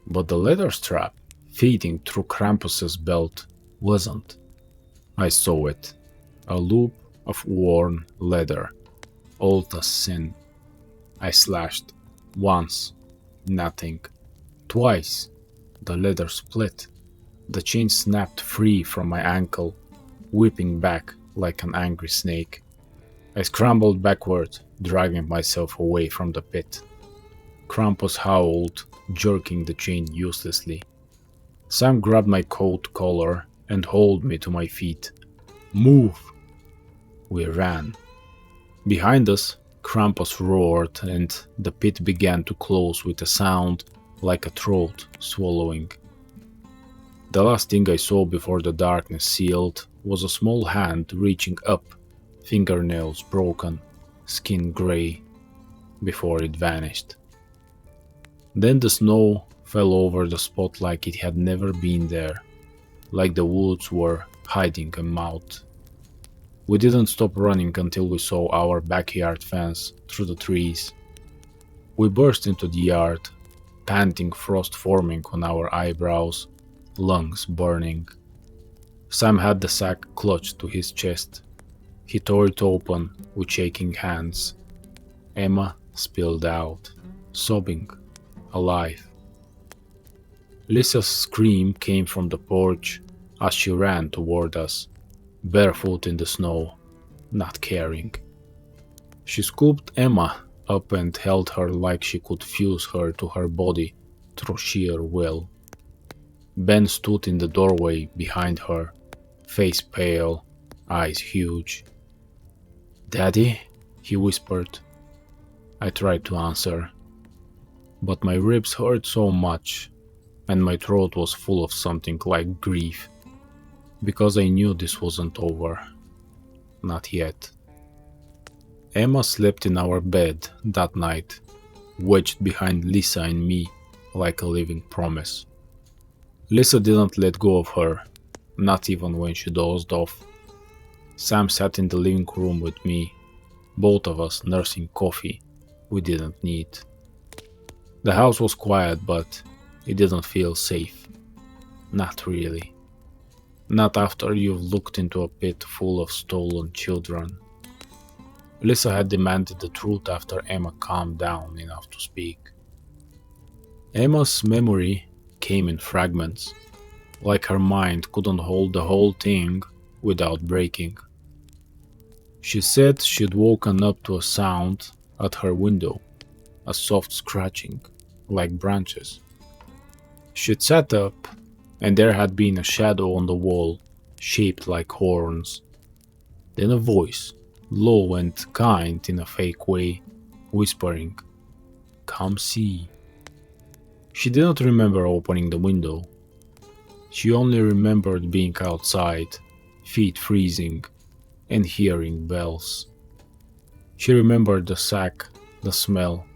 but the leather strap feeding through Krampus's belt wasn't. I saw it, a loop of worn leather, old as sin. I slashed, once, nothing. Twice, the leather split. The chain snapped free from my ankle, whipping back like an angry snake. I scrambled backward, dragging myself away from the pit. Krampus howled, jerking the chain uselessly. Sam grabbed my coat collar and hauled me to my feet. Move! We ran. Behind us, Krampus roared and the pit began to close with a sound like a throat swallowing. The last thing I saw before the darkness sealed was a small hand reaching up, fingernails broken, skin grey, before it vanished. Then the snow fell over the spot like it had never been there, like the woods were hiding a mouth. We didn't stop running until we saw our backyard fence through the trees. We burst into the yard, panting, frost forming on our eyebrows, lungs burning. Sam had the sack clutched to his chest. He tore it open with shaking hands. Emma spilled out, sobbing, alive. Lisa's scream came from the porch as she ran toward us, barefoot in the snow, not caring. She scooped Emma up and held her like she could fuse her to her body through sheer will. Ben stood in the doorway behind her, face pale, eyes huge. "Daddy?" he whispered. I tried to answer, but my ribs hurt so much, and my throat was full of something like grief, because I knew this wasn't over. Not yet. Emma slept in our bed that night, wedged behind Lisa and me like a living promise. Lisa didn't let go of her, not even when she dozed off. Sam sat in the living room with me, both of us nursing coffee we didn't need. The house was quiet, but it didn't feel safe. Not really. Not after you've looked into a pit full of stolen children. Lisa had demanded the truth after Emma calmed down enough to speak. Emma's memory came in fragments, like her mind couldn't hold the whole thing without breaking. She said she'd woken up to a sound at her window, a soft scratching, like branches. She'd sat up, and there had been a shadow on the wall, shaped like horns. Then a voice, low and kind in a fake way, whispering, "Come see." She didn't remember opening the window. She only remembered being outside, feet freezing, and hearing bells. She remembered the sack, the smell,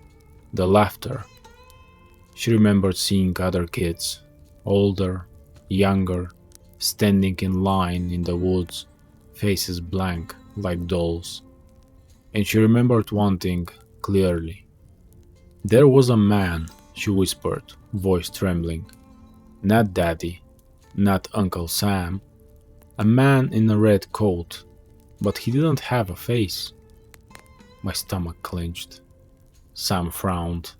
the laughter. She remembered seeing other kids, older, younger, standing in line in the woods, faces blank like dolls. And she remembered one thing clearly. There was a man, she whispered, voice trembling. Not Daddy, not Uncle Sam. A man in a red coat, but he didn't have a face. My stomach clenched. Sam frowned.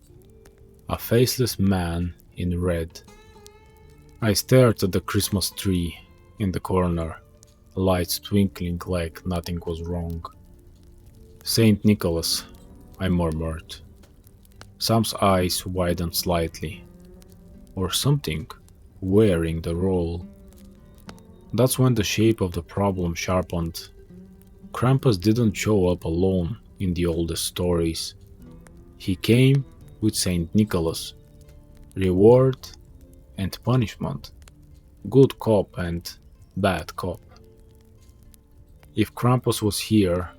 A faceless man in red. I stared at the Christmas tree in the corner, lights twinkling like nothing was wrong. Saint Nicholas, I murmured. Sam's eyes widened slightly. Or something, wearing the role. That's when the shape of the problem sharpened. Krampus didn't show up alone in the oldest stories. He came with Saint Nicholas. Reward and punishment. Good cop and bad cop. If Krampus was here,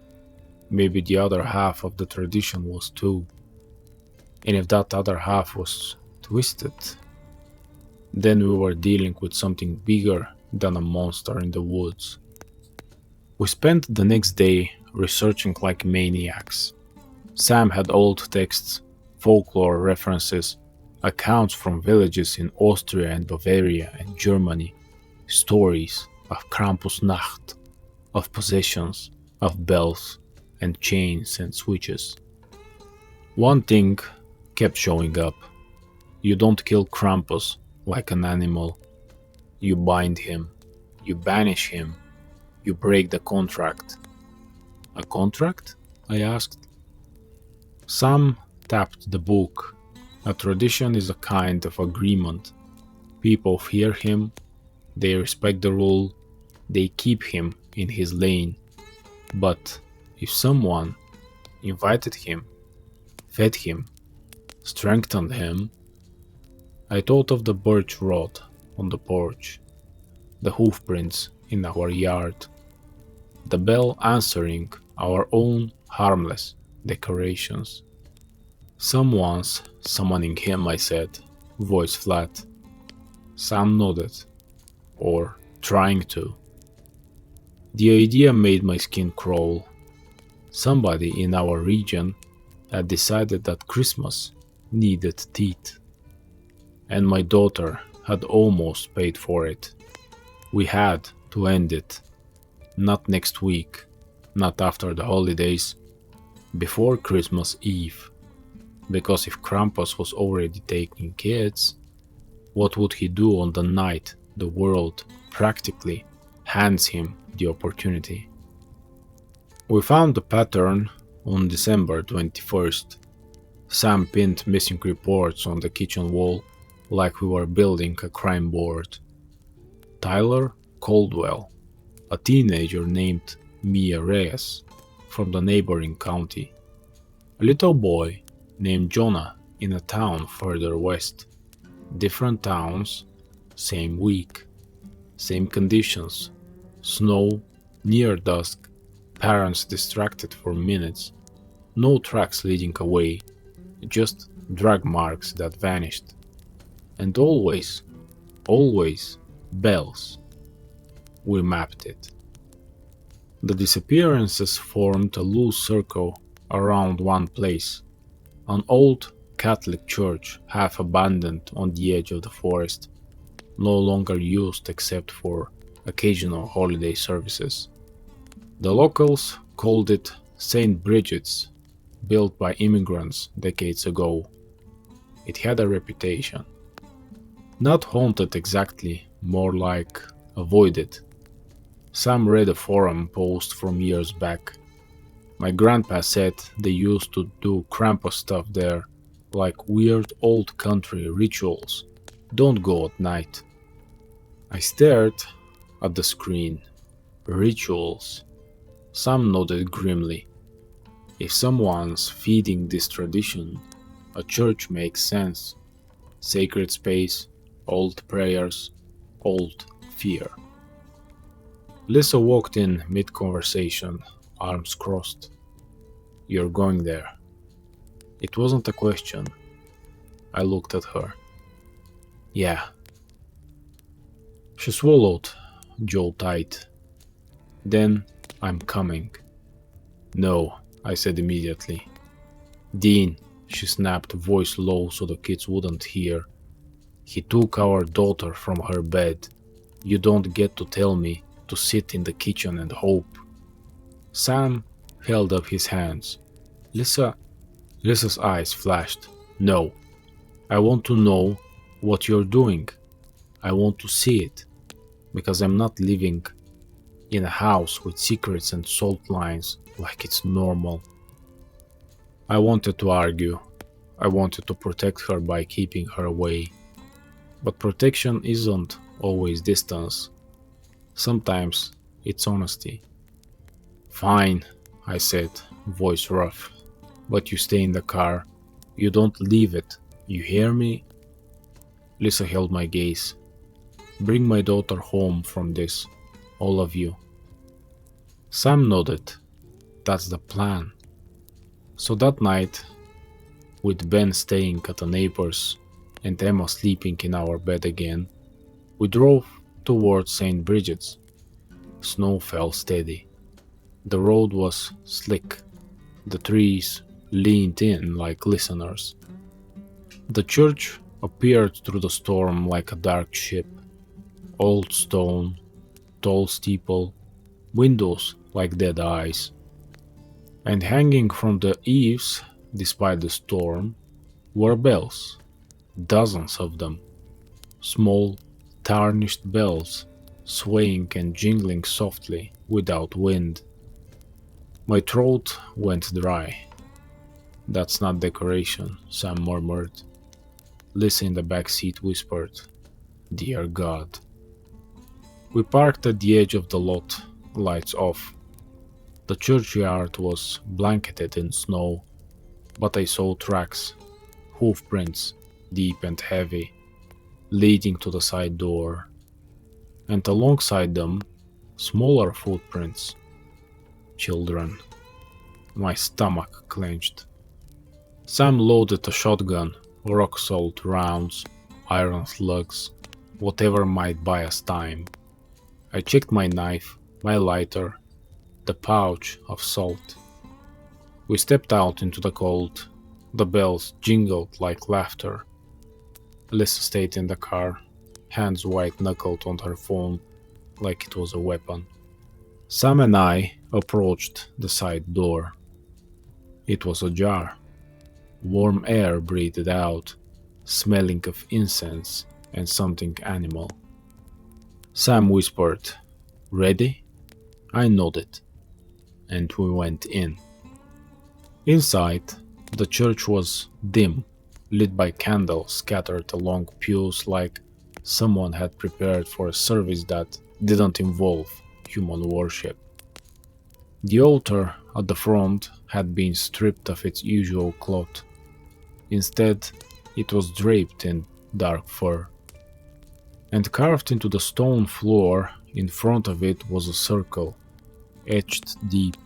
maybe the other half of the tradition was too. And if that other half was twisted, then we were dealing with something bigger than a monster in the woods. We spent the next day researching like maniacs. Sam had old texts, folklore references, accounts from villages in Austria and Bavaria and Germany, stories of Krampusnacht, of possessions, of bells and chains and switches. One thing kept showing up. You don't kill Krampus like an animal. You bind him, you banish him, you break the contract. A contract? I asked. Sam tapped the book. A tradition is a kind of agreement. People fear him, they respect the rule, they keep him in his lane. But if someone invited him, fed him, strengthened him, I thought of the birch rod on the porch, the hoofprints in our yard, the bell answering our own harmless decorations. Someone's summoning him, I said, voice flat. Sam nodded, or trying to. The idea made my skin crawl. Somebody in our region had decided that Christmas needed teeth. And my daughter had almost paid for it. We had to end it. Not next week, not after the holidays, before Christmas Eve. Because if Krampus was already taking kids, what would he do on the night the world practically hands him the opportunity? We found the pattern on December 21st. Sam pinned missing reports on the kitchen wall like we were building a crime board. Tyler Caldwell, a teenager named Mia Reyes, from the neighboring county. A little boy named Jonah in a town further west. Different towns, same week, same conditions. Snow, near dusk, parents distracted for minutes, no tracks leading away, just drag marks that vanished. And always, always, bells. We mapped it. The disappearances formed a loose circle around one place, an old Catholic church half abandoned on the edge of the forest, no longer used except for occasional holiday services. The locals called it St. Bridget's, built by immigrants decades ago. It had a reputation. Not haunted exactly, more like avoided. Sam read a forum post from years back. My grandpa said they used to do Krampus stuff there, like weird old country rituals. Don't go at night. I stared at the screen. Rituals. Sam nodded grimly. If someone's feeding this tradition, a church makes sense. Sacred space, old prayers, old fear. Lisa walked in mid-conversation, arms crossed. You're going there. It wasn't a question. I looked at her. Yeah. She swallowed, jaw tight. Then, I'm coming. No, I said immediately. Dean, she snapped, voice low so the kids wouldn't hear. He took our daughter from her bed. You don't get to tell me to sit in the kitchen and hope. Sam held up his hands. Lisa's eyes flashed. No, I want to know what you're doing. I want to see it, because I'm not living in a house with secrets and salt lines like it's normal. I wanted to argue. I wanted to protect her by keeping her away. But protection isn't always distance. Sometimes it's honesty. Fine, I said, voice rough. But you stay in the car. You don't leave it. You hear me? Lisa held my gaze. Bring my daughter home from this, all of you. Sam nodded. That's the plan. So that night, with Ben staying at a neighbor's and Emma sleeping in our bed again, we drove towards St. Bridget's. Snow fell steady. The road was slick. The trees leaned in like listeners. The church appeared through the storm like a dark ship. Old stone, tall steeple, windows like dead eyes. And hanging from the eaves, despite the storm, were bells. Dozens of them. Small, tarnished bells, swaying and jingling softly without wind. My throat went dry. That's not decoration, Sam murmured. Lisa in the back seat whispered, Dear God. We parked at the edge of the lot, lights off. The churchyard was blanketed in snow, but I saw tracks, hoof prints, deep and heavy, leading to the side door, and alongside them, smaller footprints. Children. My stomach clenched. Sam loaded a shotgun, rock salt rounds, iron slugs, whatever might buy us time. I checked my knife, my lighter, the pouch of salt. We stepped out into the cold. The bells jingled like laughter. Lisa stayed in the car, hands white-knuckled on her phone like it was a weapon. Sam and I approached the side door. It was ajar. Warm air breathed out, smelling of incense and something animal. Sam whispered, Ready? I nodded, and we went in. Inside, the church was dim, lit by candles scattered along pews like someone had prepared for a service that didn't involve human worship. The altar at the front had been stripped of its usual cloth. Instead, it was draped in dark fur. And carved into the stone floor in front of it was a circle, etched deep,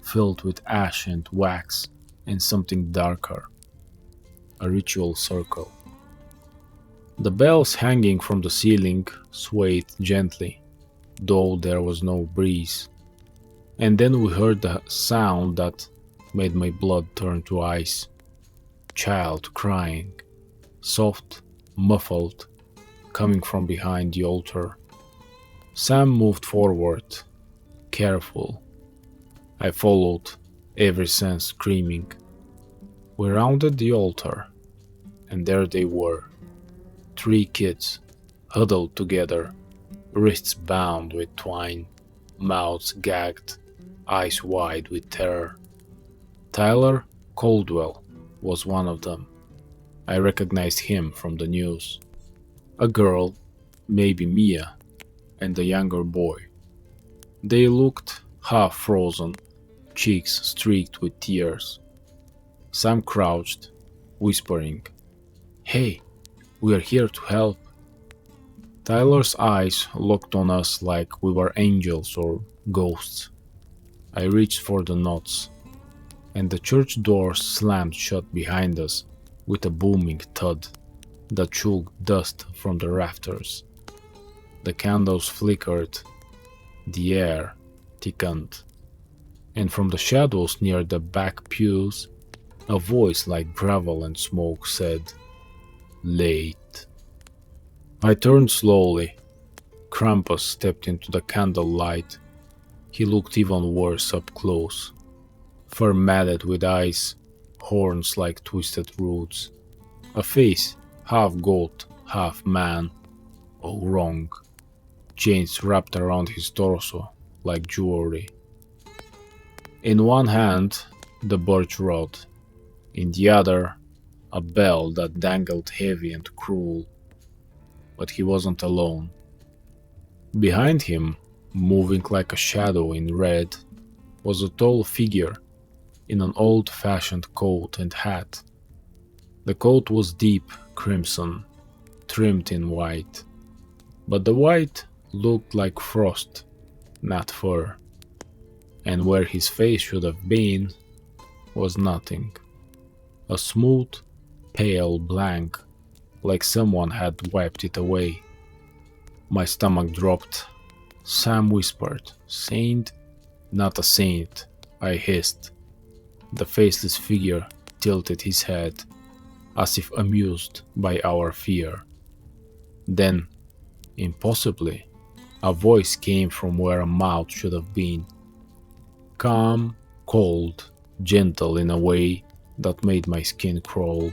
filled with ash and wax and something darker. A ritual circle. The bells hanging from the ceiling swayed gently, though there was no breeze. And then we heard the sound that made my blood turn to ice. Child crying, soft, muffled, coming from behind the altar. Sam moved forward, careful. I followed, every sense screaming. We rounded the altar, and there they were. 3 kids, huddled together, wrists bound with twine, mouths gagged, eyes wide with terror. Tyler Caldwell was one of them. I recognized him from the news. A girl, maybe Mia, and a younger boy. They looked half frozen, cheeks streaked with tears. Sam crouched, whispering, "Hey, we are here to help." Tyler's eyes looked on us like we were angels or ghosts. I reached for the knots, and the church door slammed shut behind us with a booming thud that shook dust from the rafters. The candles flickered, the air thickened, and from the shadows near the back pews, a voice like gravel and smoke said, "Late." I turned slowly. Krampus stepped into the candlelight. He looked even worse up close. Fur matted with ice, horns like twisted roots. A face, half goat, half man. Oh, wrong. Chains wrapped around his torso like jewelry. In one hand, the birch rod. In the other, a bell that dangled heavy and cruel. But he wasn't alone. Behind him, moving like a shadow in red, was a tall figure in an old-fashioned coat and hat. The coat was deep crimson, trimmed in white, but the white looked like frost, not fur, and where his face should have been was nothing. A smooth, pale blank, like someone had wiped it away. My stomach dropped. Sam whispered, "Saint?" "Not a saint," I hissed. The faceless figure tilted his head, as if amused by our fear. Then, impossibly, a voice came from where a mouth should have been. Calm, cold, gentle in a way that made my skin crawl.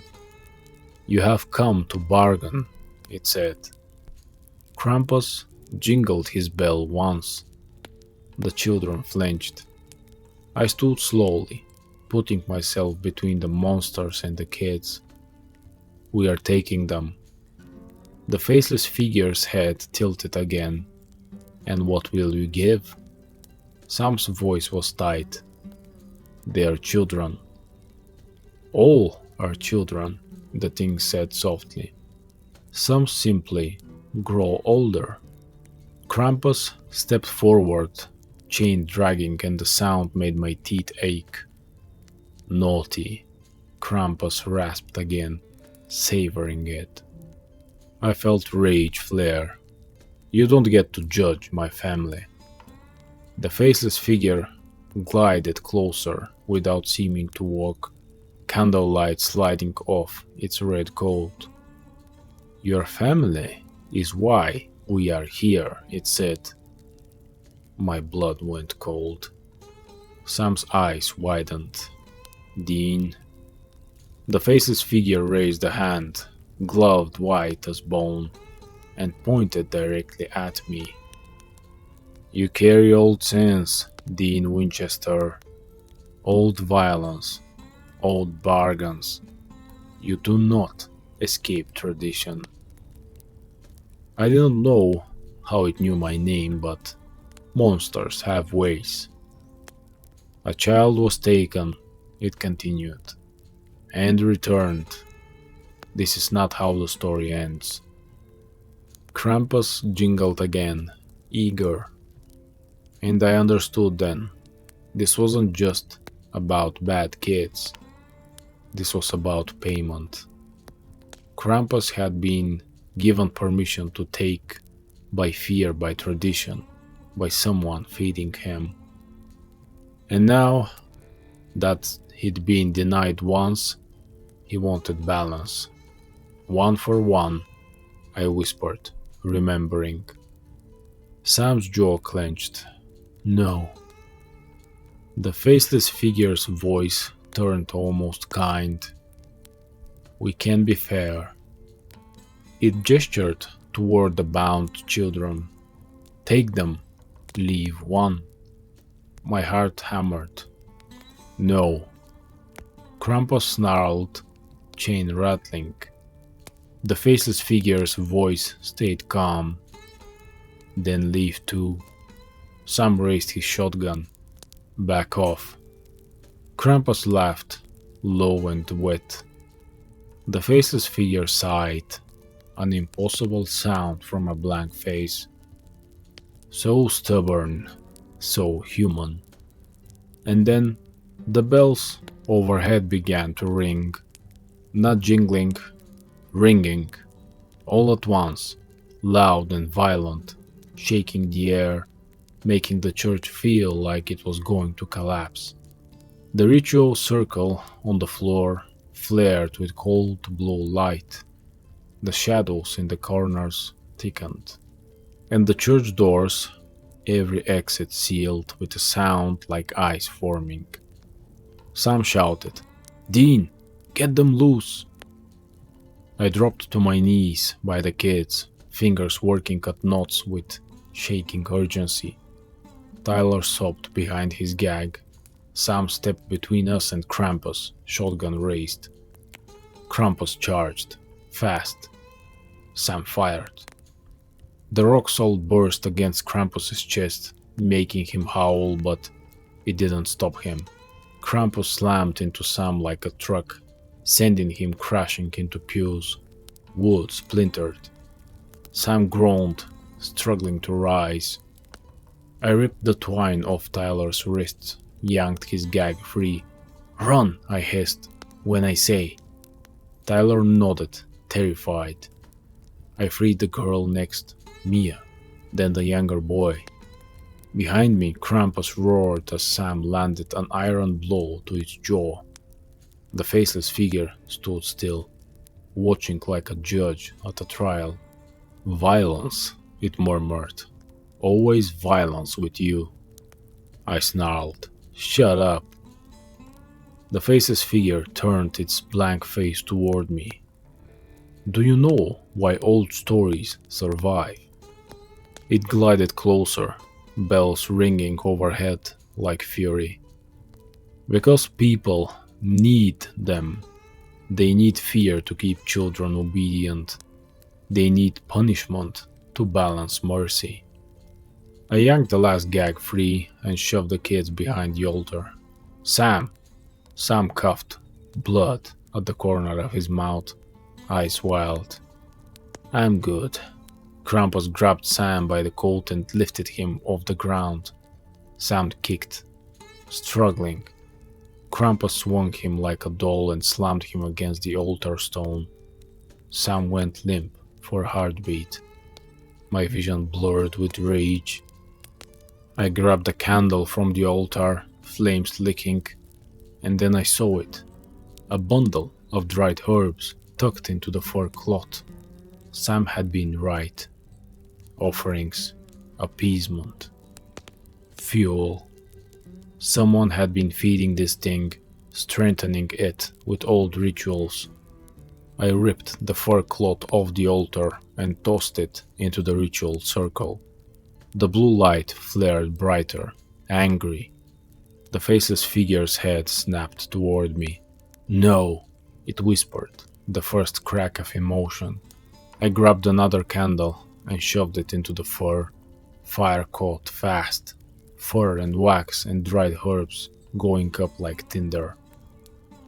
"You have come to bargain," it said. Krampus jingled his bell once. The children flinched. I stood slowly, putting myself between the monsters and the kids. "We are taking them." The faceless figure's head tilted again. "And what will you give?" Sam's voice was tight. "They are children." "All are children," the thing said softly. "Some simply grow older." Krampus stepped forward, chain dragging, and the sound made my teeth ache. "Naughty," Krampus rasped again, savoring it. I felt rage flare. "You don't get to judge my family." The faceless figure glided closer without seeming to walk, candlelight sliding off its red coat. "Your family is why we are here," it said. My blood went cold. Sam's eyes widened. "Dean?" The faceless figure raised a hand, gloved white as bone, and pointed directly at me. "You carry old sins, Dean Winchester. Old violence, old bargains. You do not escape tradition." I didn't know how it knew my name, but monsters have ways. A child was taken, it continued, and returned. This is not how the story ends. Krampus jingled again, eager, and I understood then. This wasn't just about bad kids. This was about payment. Krampus had been given permission to take by fear, by tradition, by someone feeding him. And now that he'd been denied once, he wanted balance. One for one, I whispered, remembering. Sam's jaw clenched. No. The faceless figure's voice turned almost kind. We can be fair. It gestured toward the bound children. Take them, leave one. My heart hammered. No. Krampus snarled, chain rattling. The faceless figure's voice stayed calm. Then leave too. Sam raised his shotgun. Back off. Krampus laughed, low and wet. The faceless figure sighed, an impossible sound from a blank face. So stubborn, so human. And then the bells overhead began to ring, not jingling, ringing, all at once, loud and violent, shaking the air, making the church feel like it was going to collapse. The ritual circle on the floor flared with cold blue light. The shadows in the corners thickened, and the church doors, every exit sealed with a sound like ice forming. Sam shouted, "Dean, get them loose!" I dropped to my knees by the kids, fingers working at knots with shaking urgency. Tyler sobbed behind his gag. Sam stepped between us and Krampus, shotgun raised. Krampus charged, fast. Sam fired. The rock salt burst against Krampus's chest, making him howl, but it didn't stop him. Krampus slammed into Sam like a truck, sending him crashing into pews. Wood splintered. Sam groaned, struggling to rise. I ripped the twine off Tyler's wrists, yanked his gag free. "Run," I hissed, "when I say." Tyler nodded, terrified. I freed the girl next, Mia, then the younger boy. Behind me, Krampus roared as Sam landed an iron blow to its jaw. The faceless figure stood still, watching like a judge at a trial. "Violence," it murmured. "Always violence with you." I snarled, "Shut up." The faceless figure turned its blank face toward me. "Do you know why old stories survive?" It glided closer, bells ringing overhead like fury. Because people need them. They need fear to keep children obedient. They need punishment to balance mercy. I yanked the last gag free and shoved the kids behind the altar. "Sam!" Sam coughed, blood at the corner of his mouth, eyes wild. "I'm good." Krampus grabbed Sam by the coat and lifted him off the ground. Sam kicked, struggling. Krampus swung him like a doll and slammed him against the altar stone. Sam went limp for a heartbeat. My vision blurred with rage. I grabbed a candle from the altar, flames licking, and then I saw it. A bundle of dried herbs tucked into the fur cloth. Sam had been right. Offerings, appeasement, fuel. Someone had been feeding this thing, strengthening it with old rituals. I ripped the fur cloth off the altar and tossed it into the ritual circle. The blue light flared brighter, angry. The faceless figure's head snapped toward me. "No," it whispered, the first crack of emotion. I grabbed another candle and shoved it into the fur. Fire caught fast. Fur and wax and dried herbs going up like tinder.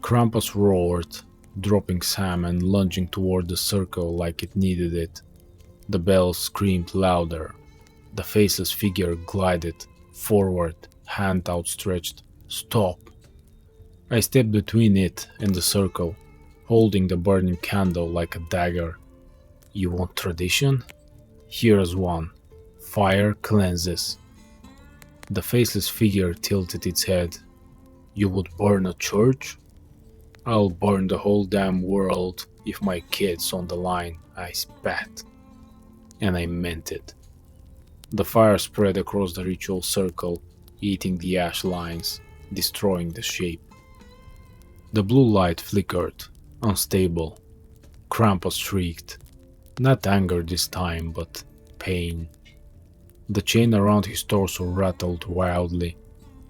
Krampus roared, dropping Sam and lunging toward the circle like it needed it. The bells screamed louder. The faceless figure glided forward, hand outstretched. Stop! I stepped between it and the circle, holding the burning candle like a dagger. You want tradition? Here's one. Fire cleanses. The faceless figure tilted its head. You would burn a church? I'll burn the whole damn world if my kid's on the line, I spat. And I meant it. The fire spread across the ritual circle, eating the ash lines, destroying the shape. The blue light flickered, unstable. Krampus shrieked. Not anger this time, but pain. The chain around his torso rattled wildly,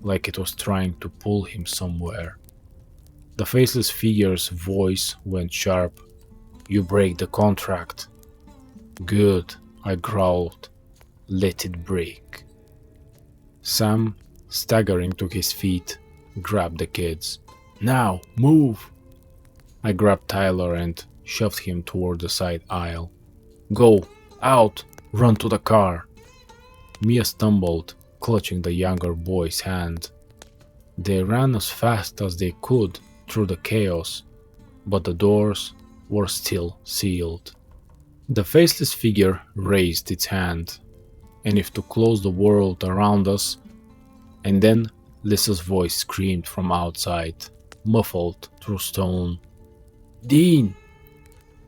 like it was trying to pull him somewhere. The faceless figure's voice went sharp. You break the contract. Good, I growled. Let it break. Sam, staggering to his feet, grabbed the kids. Now, move! I grabbed Tyler and shoved him toward the side aisle. Go, out, run to the car. Mia stumbled, clutching the younger boy's hand. They ran as fast as they could through the chaos, but the doors were still sealed. The faceless figure raised its hand, and if to close the world around us, and then Lissa's voice screamed from outside, muffled through stone. Dean!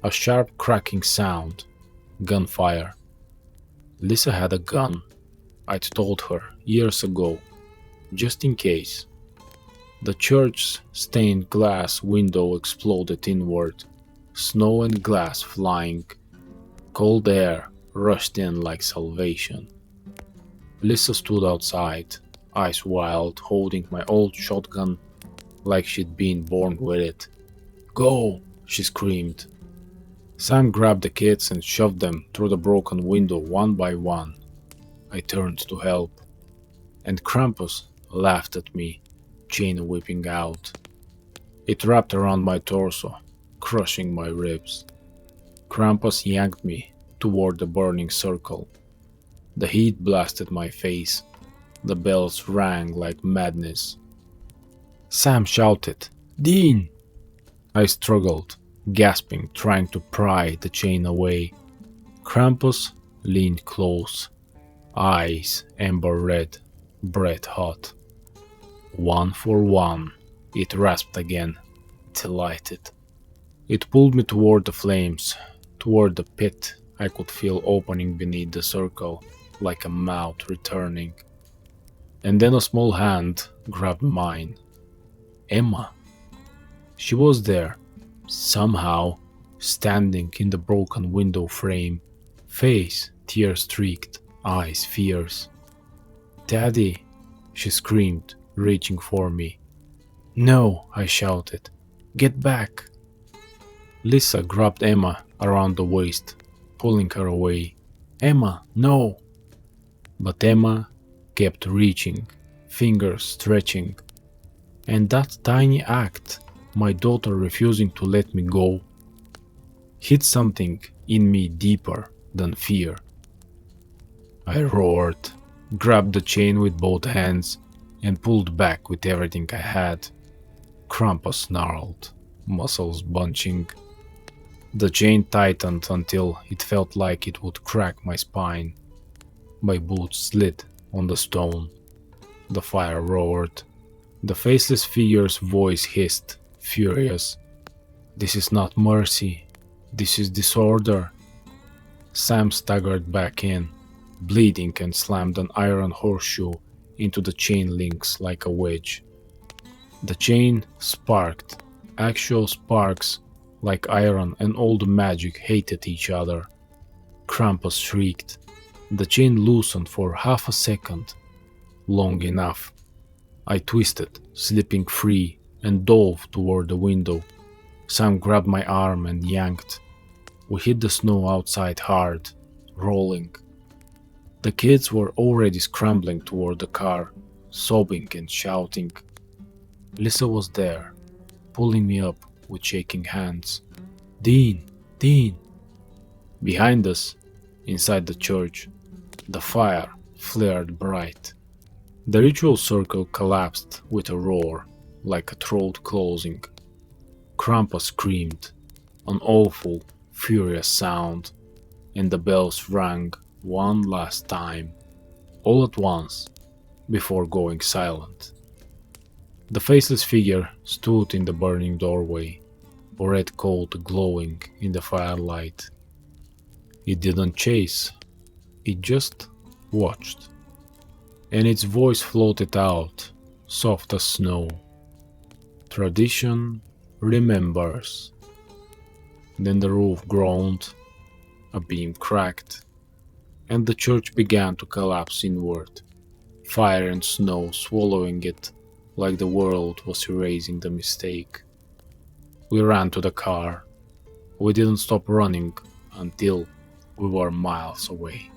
A sharp cracking sound. Gunfire. Lissa had a gun. I'd told her years ago, just in case. The church's stained glass window exploded inward, snow and glass flying. Cold air rushed in like salvation. Lissa stood outside, eyes wild, holding my old shotgun like she'd been born with it. Go! She screamed. Sam grabbed the kids and shoved them through the broken window one by one. I turned to help, and Krampus laughed at me, chain whipping out. It wrapped around my torso, crushing my ribs. Krampus yanked me toward the burning circle. The heat blasted my face. The bells rang like madness. Sam shouted, Dean! I struggled, gasping, trying to pry the chain away. Krampus leaned close, eyes amber red, breath hot. One for one, it rasped again, delighted. It pulled me toward the flames, toward the pit I could feel opening beneath the circle, like a mouth returning. And then a small hand grabbed mine. Emma. She was there, somehow, standing in the broken window frame, face tear-streaked, eyes fierce. Daddy, she screamed, reaching for me. No, I shouted. Get back. Lissa grabbed Emma around the waist, pulling her away. Emma, no. But Emma kept reaching, fingers stretching. And that tiny act, my daughter refusing to let me go, hit something in me deeper than fear. I roared, grabbed the chain with both hands, and pulled back with everything I had. Krampus snarled, muscles bunching. The chain tightened until it felt like it would crack my spine. My boots slid on the stone. The fire roared. The faceless figure's voice hissed, furious. This is not mercy. This is disorder. Sam staggered back in, bleeding, and slammed an iron horseshoe into the chain links like a wedge. The chain sparked, actual sparks, like iron and old magic hated each other. Krampus shrieked. The chain loosened for half a second, long enough. I twisted, slipping free, and dove toward the window. Sam grabbed my arm and yanked. We hit the snow outside hard, rolling. The kids were already scrambling toward the car, sobbing and shouting. Lisa was there, pulling me up with shaking hands. Dean! Dean! Behind us, inside the church, the fire flared bright. The ritual circle collapsed with a roar, like a throat closing. Krampus screamed, an awful, furious sound, and the bells rang one last time, all at once, before going silent. The faceless figure stood in the burning doorway, a red coat glowing in the firelight. It didn't chase, it just watched. And its voice floated out, soft as snow. Tradition remembers. Then the roof groaned, a beam cracked, and the church began to collapse inward, fire and snow swallowing it like the world was erasing the mistake. We ran to the car. We didn't stop running until we were miles away.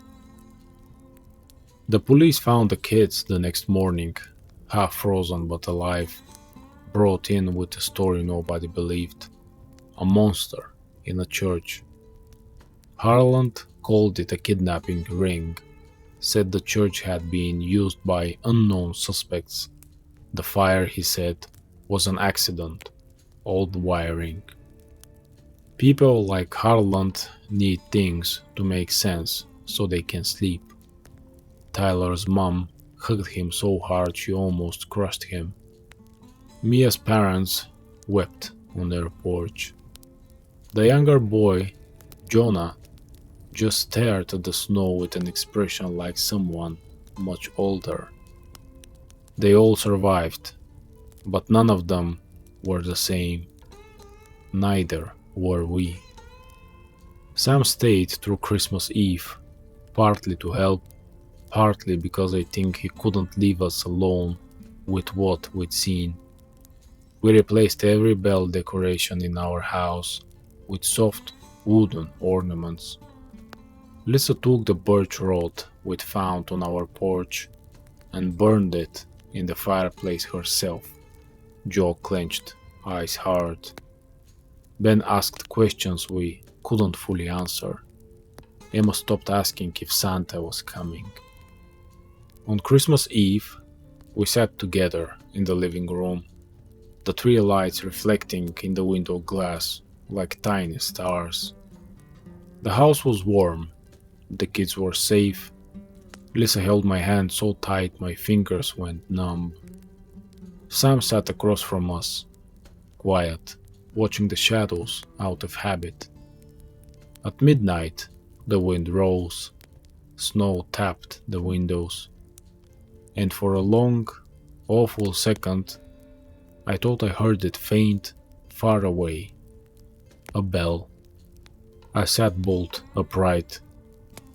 The police found the kids the next morning, half frozen but alive, brought in with a story nobody believed. A monster in a church. Harland called it a kidnapping ring, said the church had been used by unknown suspects. The fire, he said, was an accident, old wiring. People like Harland need things to make sense so they can sleep. Tyler's mom hugged him so hard she almost crushed him. Mia's parents wept on their porch. The younger boy, Jonah, just stared at the snow with an expression like someone much older. They all survived, but none of them were the same. Neither were we. Sam stayed through Christmas Eve, partly to help, partly because I think he couldn't leave us alone with what we'd seen. We replaced every bell decoration in our house with soft wooden ornaments. Lisa took the birch rod we'd found on our porch and burned it in the fireplace herself, jaw clenched, eyes hard. Ben asked questions we couldn't fully answer. Emma stopped asking if Santa was coming. On Christmas Eve, we sat together in the living room, the three lights reflecting in the window glass like tiny stars. The house was warm, the kids were safe. Lisa held my hand so tight my fingers went numb. Sam sat across from us, quiet, watching the shadows out of habit. At midnight, the wind rose, snow tapped the windows, and for a long, awful second, I thought I heard it faint, far away. A bell. I sat bolt upright.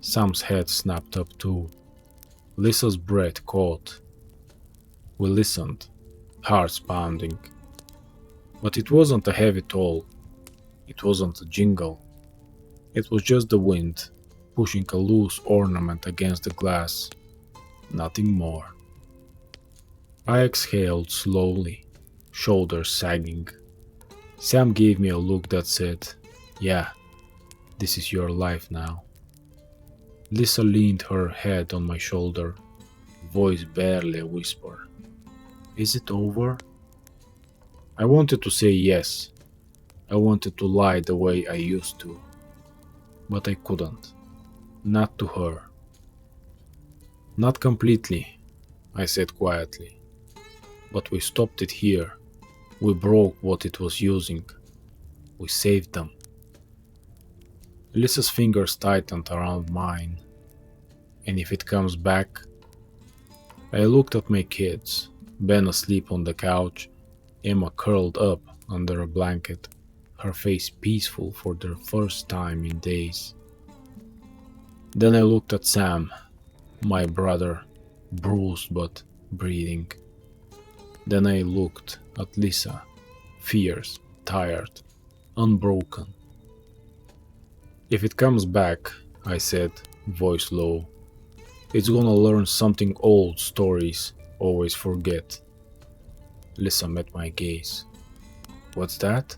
Sam's head snapped up too. Lisa's breath caught. We listened, hearts pounding. But it wasn't a heavy toll. It wasn't a jingle. It was just the wind, pushing a loose ornament against the glass. Nothing more. I exhaled slowly, shoulders sagging. Sam gave me a look that said, "Yeah, this is your life now." Lisa leaned her head on my shoulder, voice barely a whisper. "Is it over?" I wanted to say yes. I wanted to lie the way I used to. But I couldn't. Not to her. "Not completely," I said quietly. "But we stopped it here. We broke what it was using. We saved them." Lisa's fingers tightened around mine. "And if it comes back?" I looked at my kids, Ben asleep on the couch, Emma curled up under a blanket, her face peaceful for the first time in days. Then I looked at Sam, my brother, bruised but breathing. Then I looked at Lisa, fierce, tired, unbroken. "If it comes back," I said, voice low, "it's gonna learn something old stories always forget." Lisa met my gaze. What's that?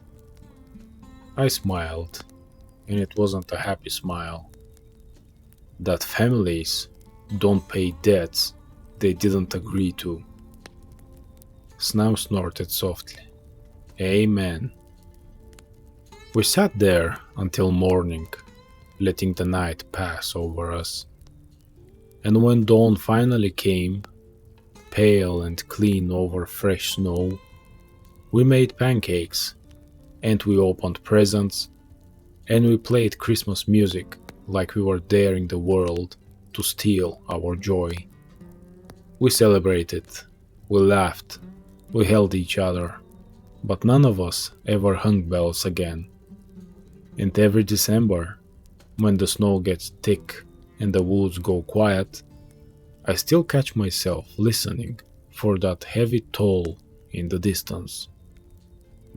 I smiled, and it wasn't a happy smile. That families don't pay debts they didn't agree to. Snow snorted softly. Amen. We sat there until morning, letting the night pass over us. And when dawn finally came, pale and clean over fresh snow, we made pancakes, and we opened presents, and we played Christmas music like we were daring the world to steal our joy. We celebrated, we laughed, we held each other, but none of us ever hung bells again. And every December, when the snow gets thick and the woods go quiet, I still catch myself listening for that heavy toll in the distance.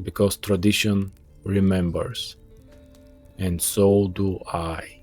Because tradition remembers, and so do I.